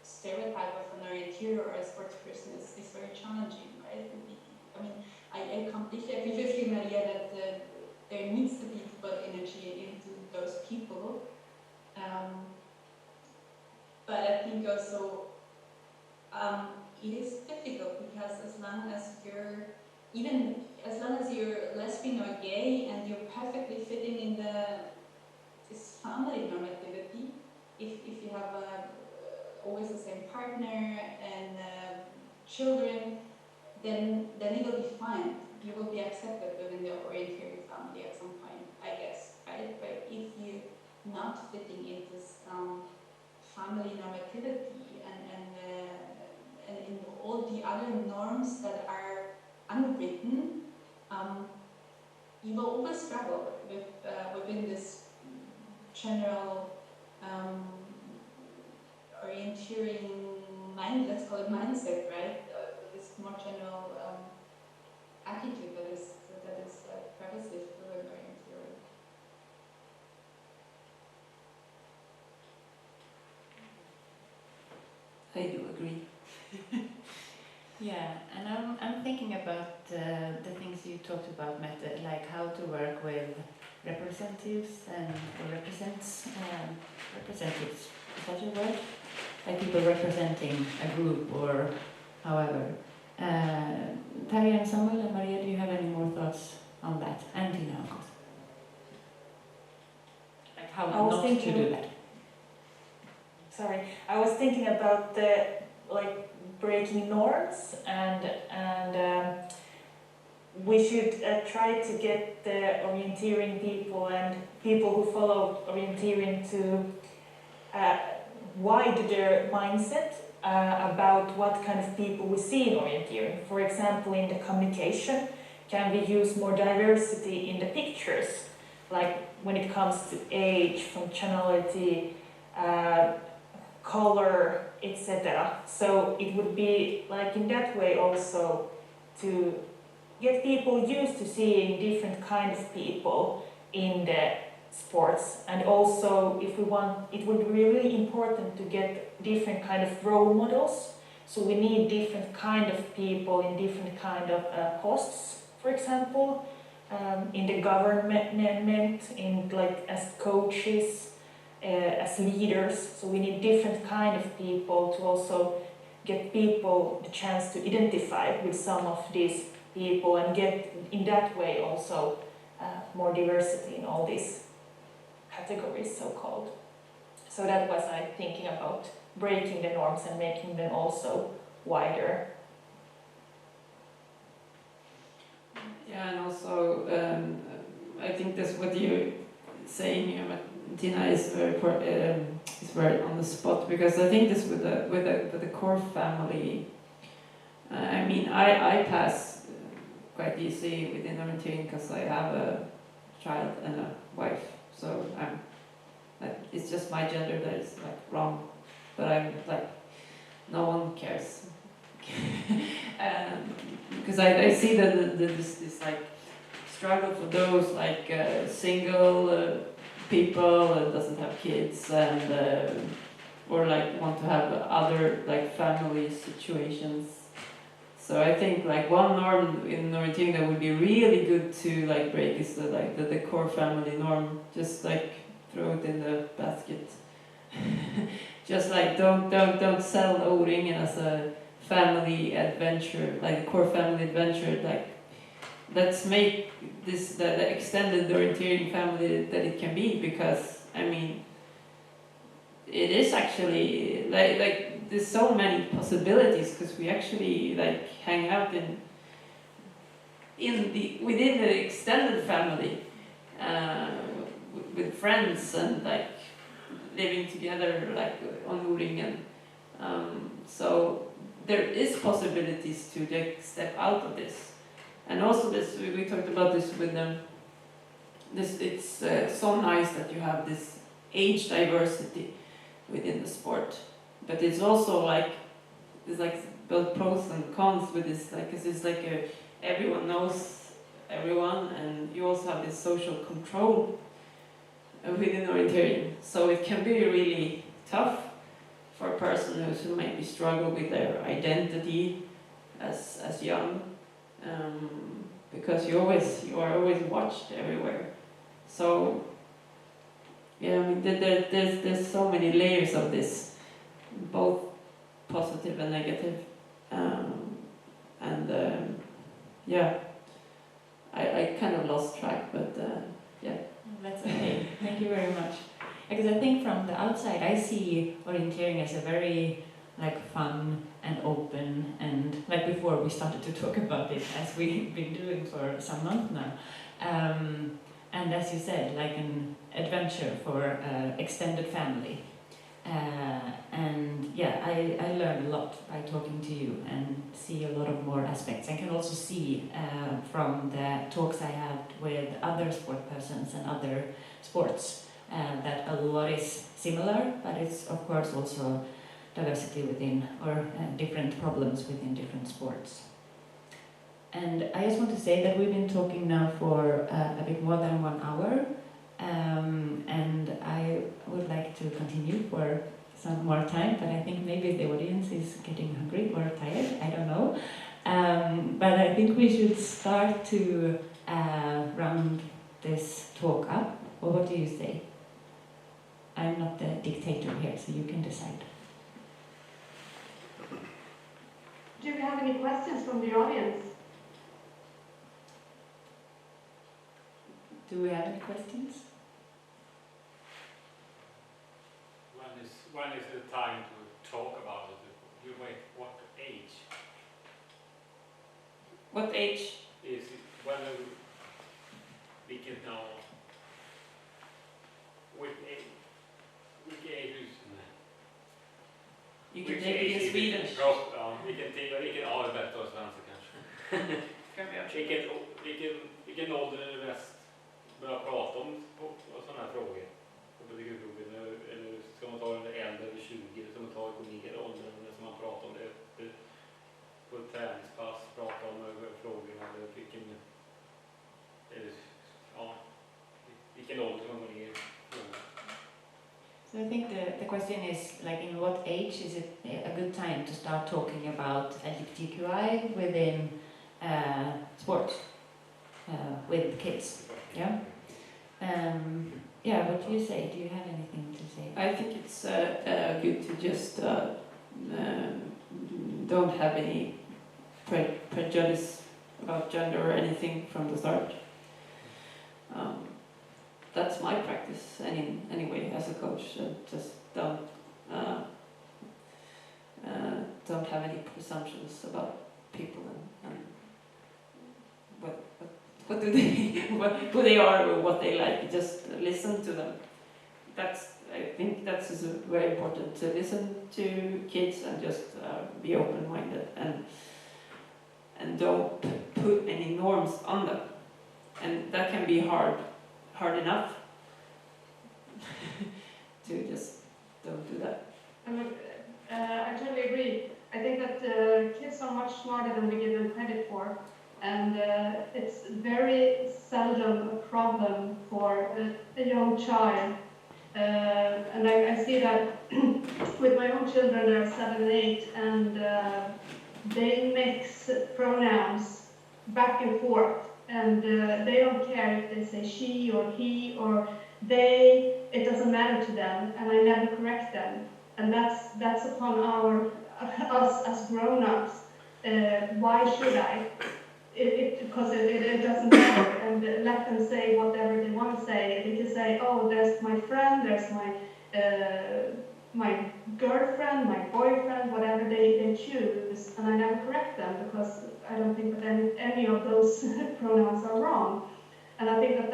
stereotype of an orienteer or a sports person is very challenging, right? I mean, I completely agree with you, Maria, that there needs to be put energy into those people. But I think also it is difficult because as long as you're lesbian or gay and you're perfectly fitting in this family normativity, if you have always the same partner and children, then it will be fine. You will be accepted within the orienteering family at some point, I guess, right? But if you're not fitting in this family normativity and in all the other norms that are unwritten, you will always struggle within this general orienteering let's call it mindset, right? This more general attitude that is pervasive within orienteering. I do agree. Yeah, and I'm thinking about the things you talked about, Mette, like how to work with representatives and or representatives. Is that your word? Like people representing a group or however. Tarja and Samuel and Maria, do you have any more thoughts on that? And Tina, of course. Like how not to do that. Sorry, I was thinking about the breaking norms, and we should try to get the orienteering people and people who follow orienteering to widen their mindset about what kind of people we see in orienteering. For example, in the communication, can we use more diversity in the pictures, like when it comes to age, functionality, color, etc. So it would be like in that way also to get people used to seeing different kind of people in the sports. And also, if we want, it would be really important to get different kind of role models. So we need different kind of people in different kind of posts, for example, in the government, in as coaches, as leaders. So we need different kind of people to also get people the chance to identify with some of these people and get in that way also more diversity in all these categories, so-called. So that was I thinking about breaking the norms and making them also wider. Yeah, and also I think that's what you're saying, Tina, is very on the spot, because I think this with the core family. I mean, I pass quite easy within orienteering because I have a child and a wife, so it's just my gender that is wrong, but I'm no one cares. Because I see that this struggle for those single people that doesn't have kids and or want to have other family situations. So I think one norm in orienteering that would be really good to break is the core family norm. Just throw it in the basket. Just don't sell O-ringen as a family adventure, a core family adventure. Let's make this the extended orienteering family that it can be, because I mean it is actually there's so many possibilities, because we actually hang out within the extended family with friends and living together on O-ringen. So there is possibilities to step out of this. And also this, we talked about this with them. It's so nice that you have this age diversity within the sport, but it's also there's both pros and cons with this. Because it's everyone knows everyone, and you also have this social control within orienteering. So it can be really tough for a person who maybe struggle with their identity as young. Because you are always watched everywhere. So yeah, I mean there's so many layers of this, both positive and negative, yeah, I kind of lost track, but yeah. That's okay. Thank you very much. Because I think from the outside, I see orienteering as a very fun and open, and before we started to talk about it, as we've been doing for some months now, and as you said, an adventure for extended family, and yeah, I learned a lot by talking to you and see a lot of more aspects. I can also see from the talks I had with other sport persons and other sports that a lot is similar, but it's of course also diversity within, or different problems within different sports. And I just want to say that we've been talking now for a bit more than 1 hour, and I would like to continue for some more time, but I think maybe the audience is getting hungry or tired, I don't know. But I think we should start to round this talk up. Or what do you say? I'm not the dictator here, so you can decide. Do we have any questions from the audience? Do we have any questions? When is the time to talk about it? You wait, what age? What age? Is it whether we can know which age is You can take it in Swedish. Vilken ålder är bättre och svenska kanske? Vilken ålder är det bäst börja prata om sådana här frågor? Eller ska man ta den äldre över 20, eller ska man ta det på ner åldern, eller ska man prata om det på ett träningspass, prata om frågorna, eller vilken ålder ska man gå ner? So I think the question is, like, in what age is it a good time to start talking about LGBTQI within sport with kids? Yeah. Yeah. What do you say? Do you have anything to say? I think it's good to just don't have any prejudice about gender or anything from the start. That's my practice anyway as a coach. Just don't have any presumptions about people and what do they who they are or what they like. Just listen to them. I think that's very important, to listen to kids and just be open-minded and don't put any norms on them. And that can be hard enough to just don't do that. I totally agree. I think that kids are much smarter than we give them credit for, and it's very seldom a problem for a young child. And I see that with my own children, they're 7 and 8, and they mix pronouns back and forth, and they don't care if they say she or he or they. It doesn't matter to them, and I never correct them. And that's upon us as grown-ups. Why should I? Because it doesn't matter, and let them say whatever they want to say. They can say, oh, there's my friend, there's my girlfriend, my boyfriend, whatever they choose, and I never correct them because I don't think that any of those pronouns are wrong. And I think that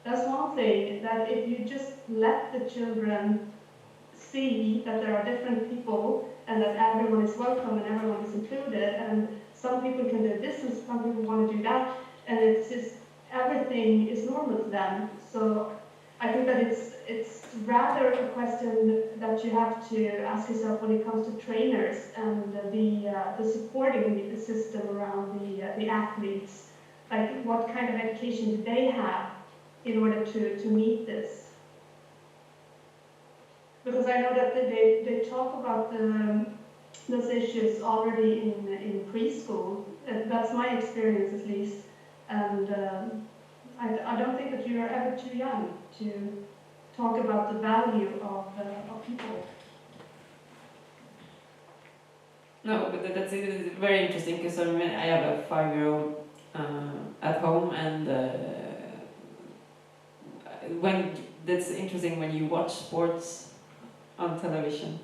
that's one thing, that if you just let the children see that there are different people and that everyone is welcome and everyone is included, and some people can do this and some people want to do that, and it's just everything is normal to them. So I think that it's rather a question that you have to ask yourself when it comes to trainers and the supporting system around the athletes. Like, what kind of education do they have in order to meet this? Because I know that they talk about those issues already in preschool. That's my experience, at least. And I don't think that you are ever too young to talk about the value of people. No, but that's very interesting, because I have a 5-year-old at home, and when that's interesting when you watch sports on television,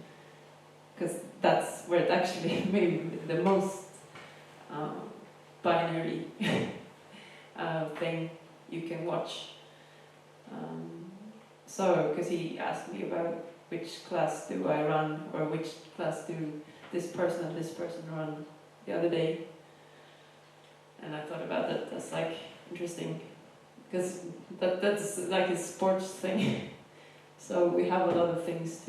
because that's where it actually maybe the most binary thing you can watch. So, because he asked me about which class do I run, or which class do this person and this person run the other day, and I thought about that. That's like interesting, because that's like a sports thing. So we have a lot of things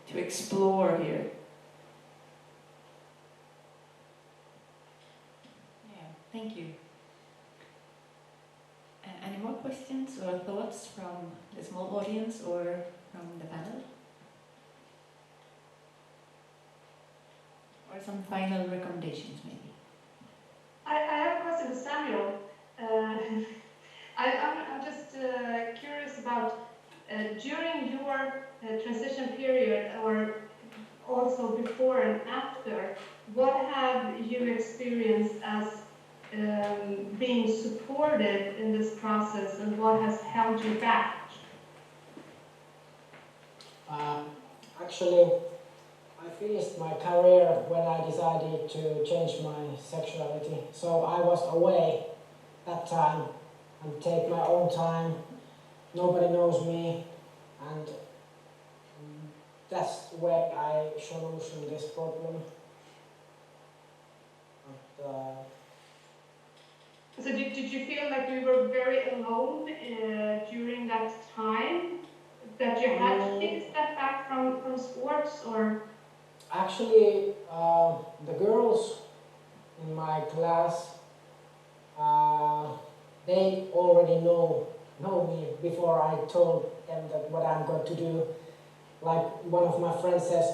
to explore here. Yeah, thank you. Any more questions or thoughts from the small audience or from the panel? Or some final recommendations, maybe? I have a question for Samuel. I'm just curious about during your transition period, or also before and after, what have you experienced as being supported in this process, and what has held you back? Actually, I finished my career when I decided to change my sexuality. So I was away that time and take my own time. Nobody knows me, and that's where I solution this problem. And, So did you feel like you were very alone during that time? That you had to take a step back from sports, or? Actually, the girls in my class, they already know me before I told them that what I'm going to do. Like one of my friends says,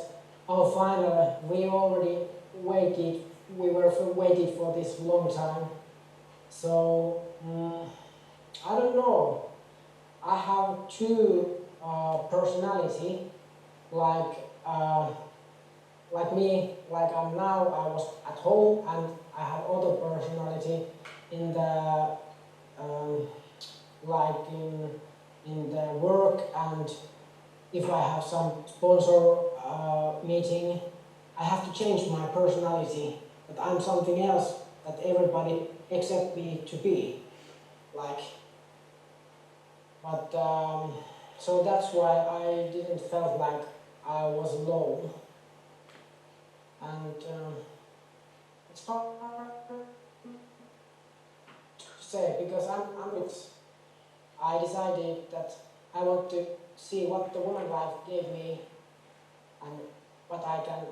"Oh, finally, we already waited. We were waited for this long time." So I don't know. I have two personality, like me, like I'm now. I was at home, and I have other personality in the like in the work, and if I have some sponsor meeting, I have to change my personality. That I'm something else that everybody expect me to be, like. But so that's why I didn't felt like I was alone, and it's hard to say because I decided that I want to see what the woman life gave me and what I can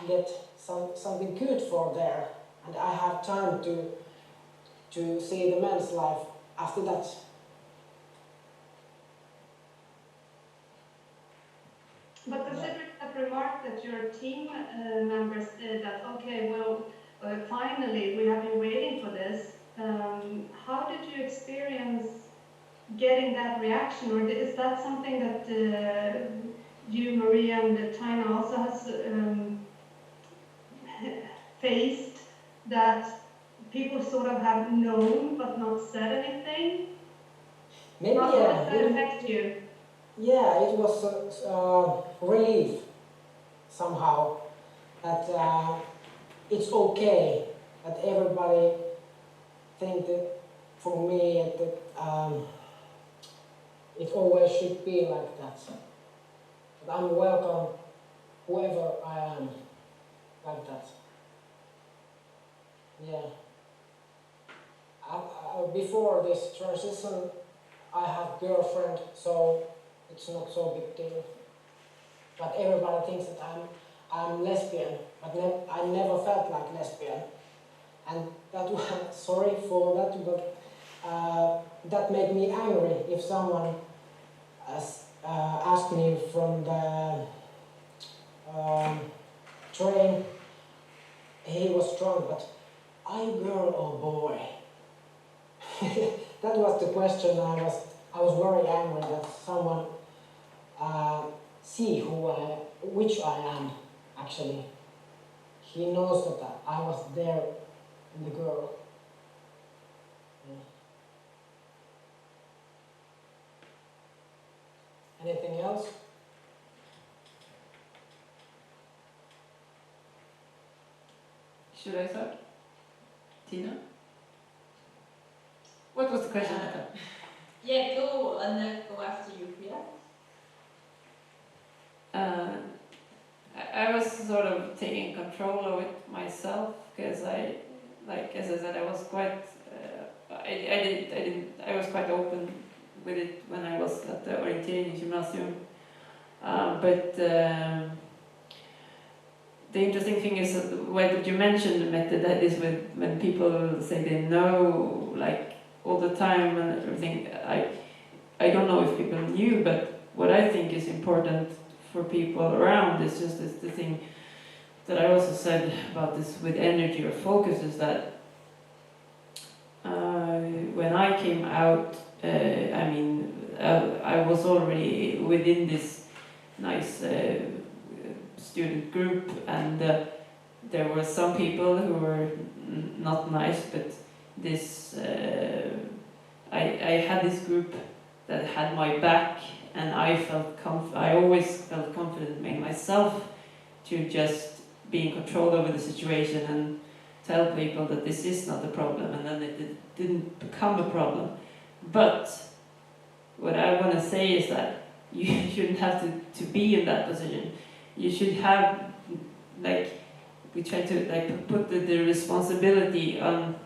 get something good for there, and I have time to see the men's life after that. But considering that remark that your team members did, that okay, well, finally we have been waiting for this. How did you experience getting that reaction, or is that something that you, Maria, and Tyna also has faced, that people sort of have known but not said anything? Maybe How does that affect you? Yeah, it was relief somehow that it's okay that everybody think that for me that it always should be like that. That I'm welcome whoever I am, like that. Yeah. Before this transition, I have girlfriend, so it's not so big deal. But everybody thinks that I'm lesbian, but I never felt like lesbian. And that was, sorry for that, but that made me angry if someone asked me from the train, he was drunk, but are you girl or boy? That was the question. I was very angry that someone see which I am actually. He knows that I was there in the girl. Yeah. Anything else? Should I start? Tina? What was the question? Yeah, go and go after you, Priya. I was sort of taking control of it myself because I, like as I said, I was quite, I was quite open with it when I was at the orienteering gymnasium. But the interesting thing is what you mentioned, the method that is when people say they know, like all the time and everything. I don't know if people knew, but what I think is important for people around is just the thing that I also said about this with energy or focus is that when I came out, I was already within this nice student group, and there were some people who were not nice, but this I had this group that had my back, and I always felt confident in myself to just be in control over the situation and tell people that this is not a problem, and then it didn't become a problem. But what I want to say is that you shouldn't have to be in that position. You should have, like, we try to like put the responsibility on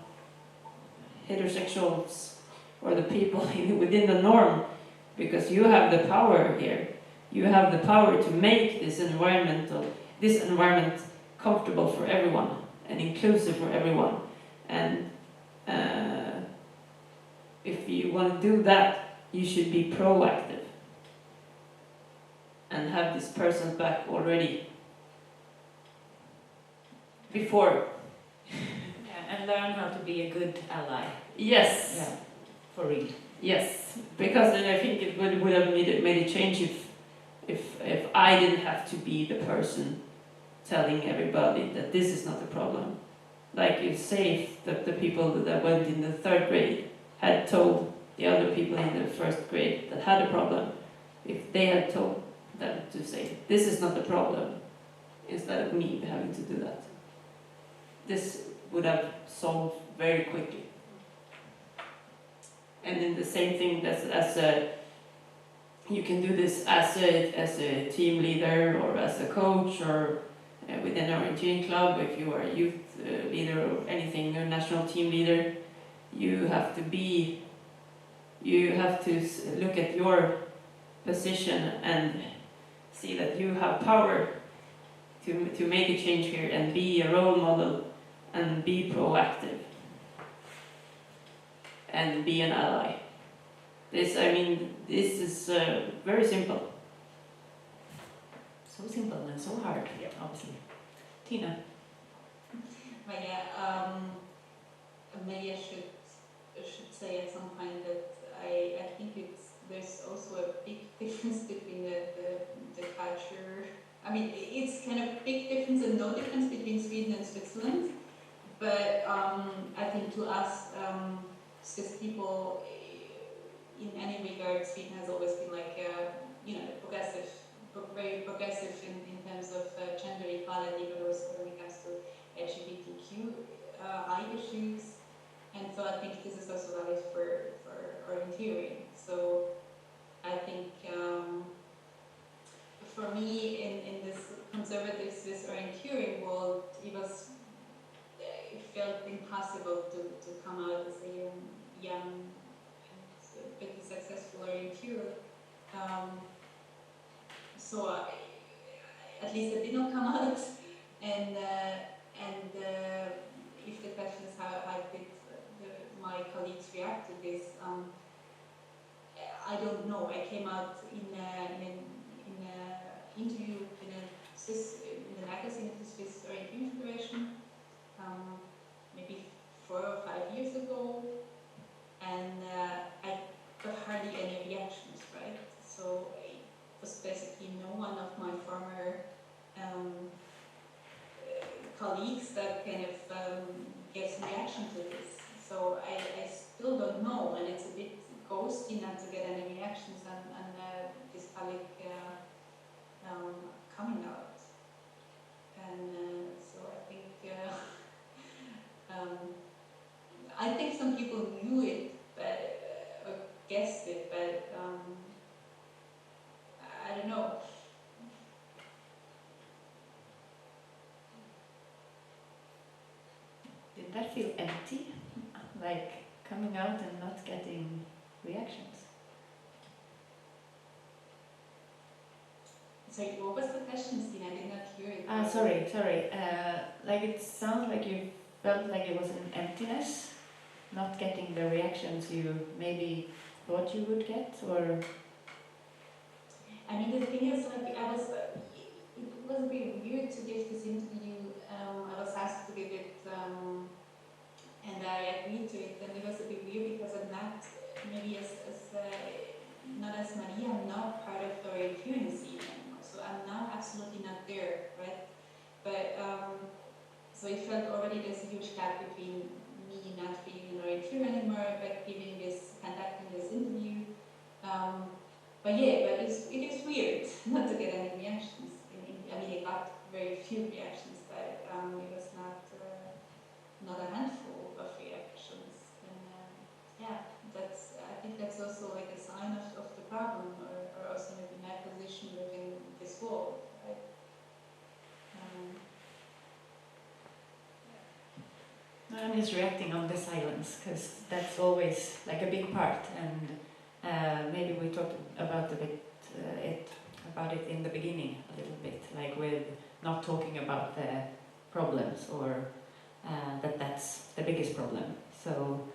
heterosexuals or the people within the norm, because you have the power here. You have the power to make this environment comfortable for everyone and inclusive for everyone. And if you want to do that, you should be proactive and have this person's back already before. Yeah, and learn how to be a good ally. Yes. Yeah, for real. Yes, because then I think it would have made a change if I didn't have to be the person telling everybody that this is not a problem. Like you say, if the people that went in the 3rd grade had told the other people in the 1st grade that had a problem, if they had told them to say, this is not a problem, instead of me having to do that, this would have solved very quickly. And then the same thing you can do this as a team leader or as a coach or within our orienteering club. If you are a youth leader or anything, a national team leader, you have to look at your position and see that you have power to make a change here and be a role model and be proactive and be an ally. This is very simple. So simple and so hard, obviously. Tina? But yeah, maybe I should say at some point that I think there's also a big difference between the culture. I mean, it's kind of big difference and no difference between Sweden and Switzerland. But I think to us, Swiss people, in any regard, Sweden has always been like, progressive, very progressive in terms of gender equality, but also when it comes to LGBTQI issues. And so I think this is also valid for orienteering. So I think for me, in this conservative Swiss orienteering world, it felt impossible to come out as a young pretty successful orienteer. So at least I did not come out. And if the question is how did my colleagues react to this, I don't know. I came out in an interview in the magazine of the Swiss Orienteering Federation, maybe 4 or 5 years ago, and I got hardly any reactions, right? So it was basically no one of my former colleagues that kind of gave some reaction to this. So I still don't know, and it's a bit ghosty not to get any reactions on this public coming out. And so I think some people knew it, but or guessed it, but I don't know. Did that feel empty? Like coming out and not getting reactions? Sorry, what was the question, Stina? I did not hear it. Sorry. Like it sounds like you felt like it was an emptiness, not getting the reactions you maybe thought you would get, or? I mean, the thing is, like, was a bit weird to give this interview. I was asked to give it, and I agreed to it. And it was a bit weird because I'm not, maybe not as Maria, I'm not part of the orienteering scene anymore. So I'm now absolutely not there, right? But so it felt already there's a huge gap between me not being an orienteer anymore, but conducting this interview. But it is weird not to get any reactions. I mean, I got very few reactions, but it was not a handful of reactions. And I think that's also like a sign of the problem, or also maybe my position within this world, right? I'm just reacting on the silence, because that's always like a big part, and maybe we talked about it in the beginning a little bit, like with not talking about the problems, or that's the biggest problem. So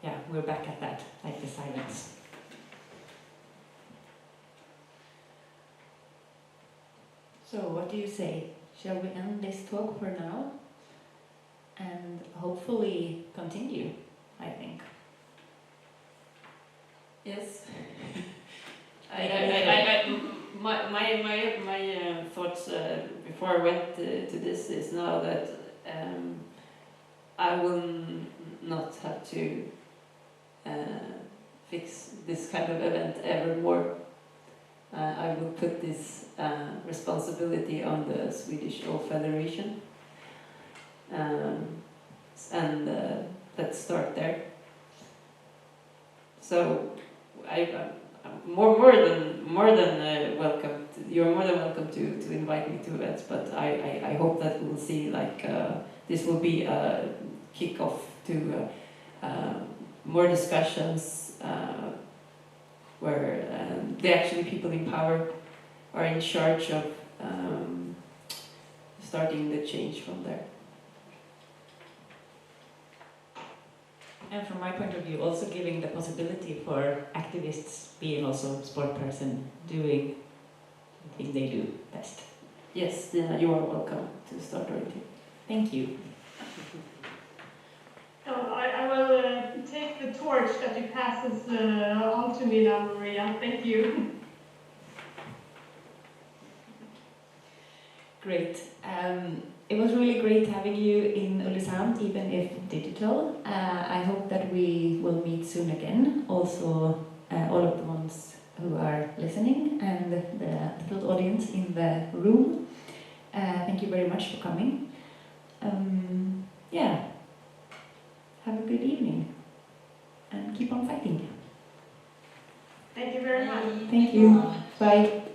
yeah, we're back at that, like the silence. So what do you say? Shall we end this talk for now? And hopefully continue, I think. Yes. My thoughts before I went to this is now that I will not have to fix this kind of event ever more. I will put this responsibility on the Swedish O Federation, and let's start there. So I'm more than welcome. You're more than welcome to invite me to events, but I hope that we'll see this will be a kickoff to more discussions where the actually people in power are in charge of starting the change from there. And from my point of view, also giving the possibility for activists being also sport person doing the thing they do best. Yes, Dina, you are welcome to start orienteering. Thank you. I will take the torch that you passes on to me now, Maria. Thank you. Great. It was really great having you in Ulricehamn, even if digital. I hope that we will meet soon again. Also, all of the ones who are listening and the full audience in the room. Thank you very much for coming. Yeah. Have a good evening and keep on fighting. Thank you very much. Thank you. Bye.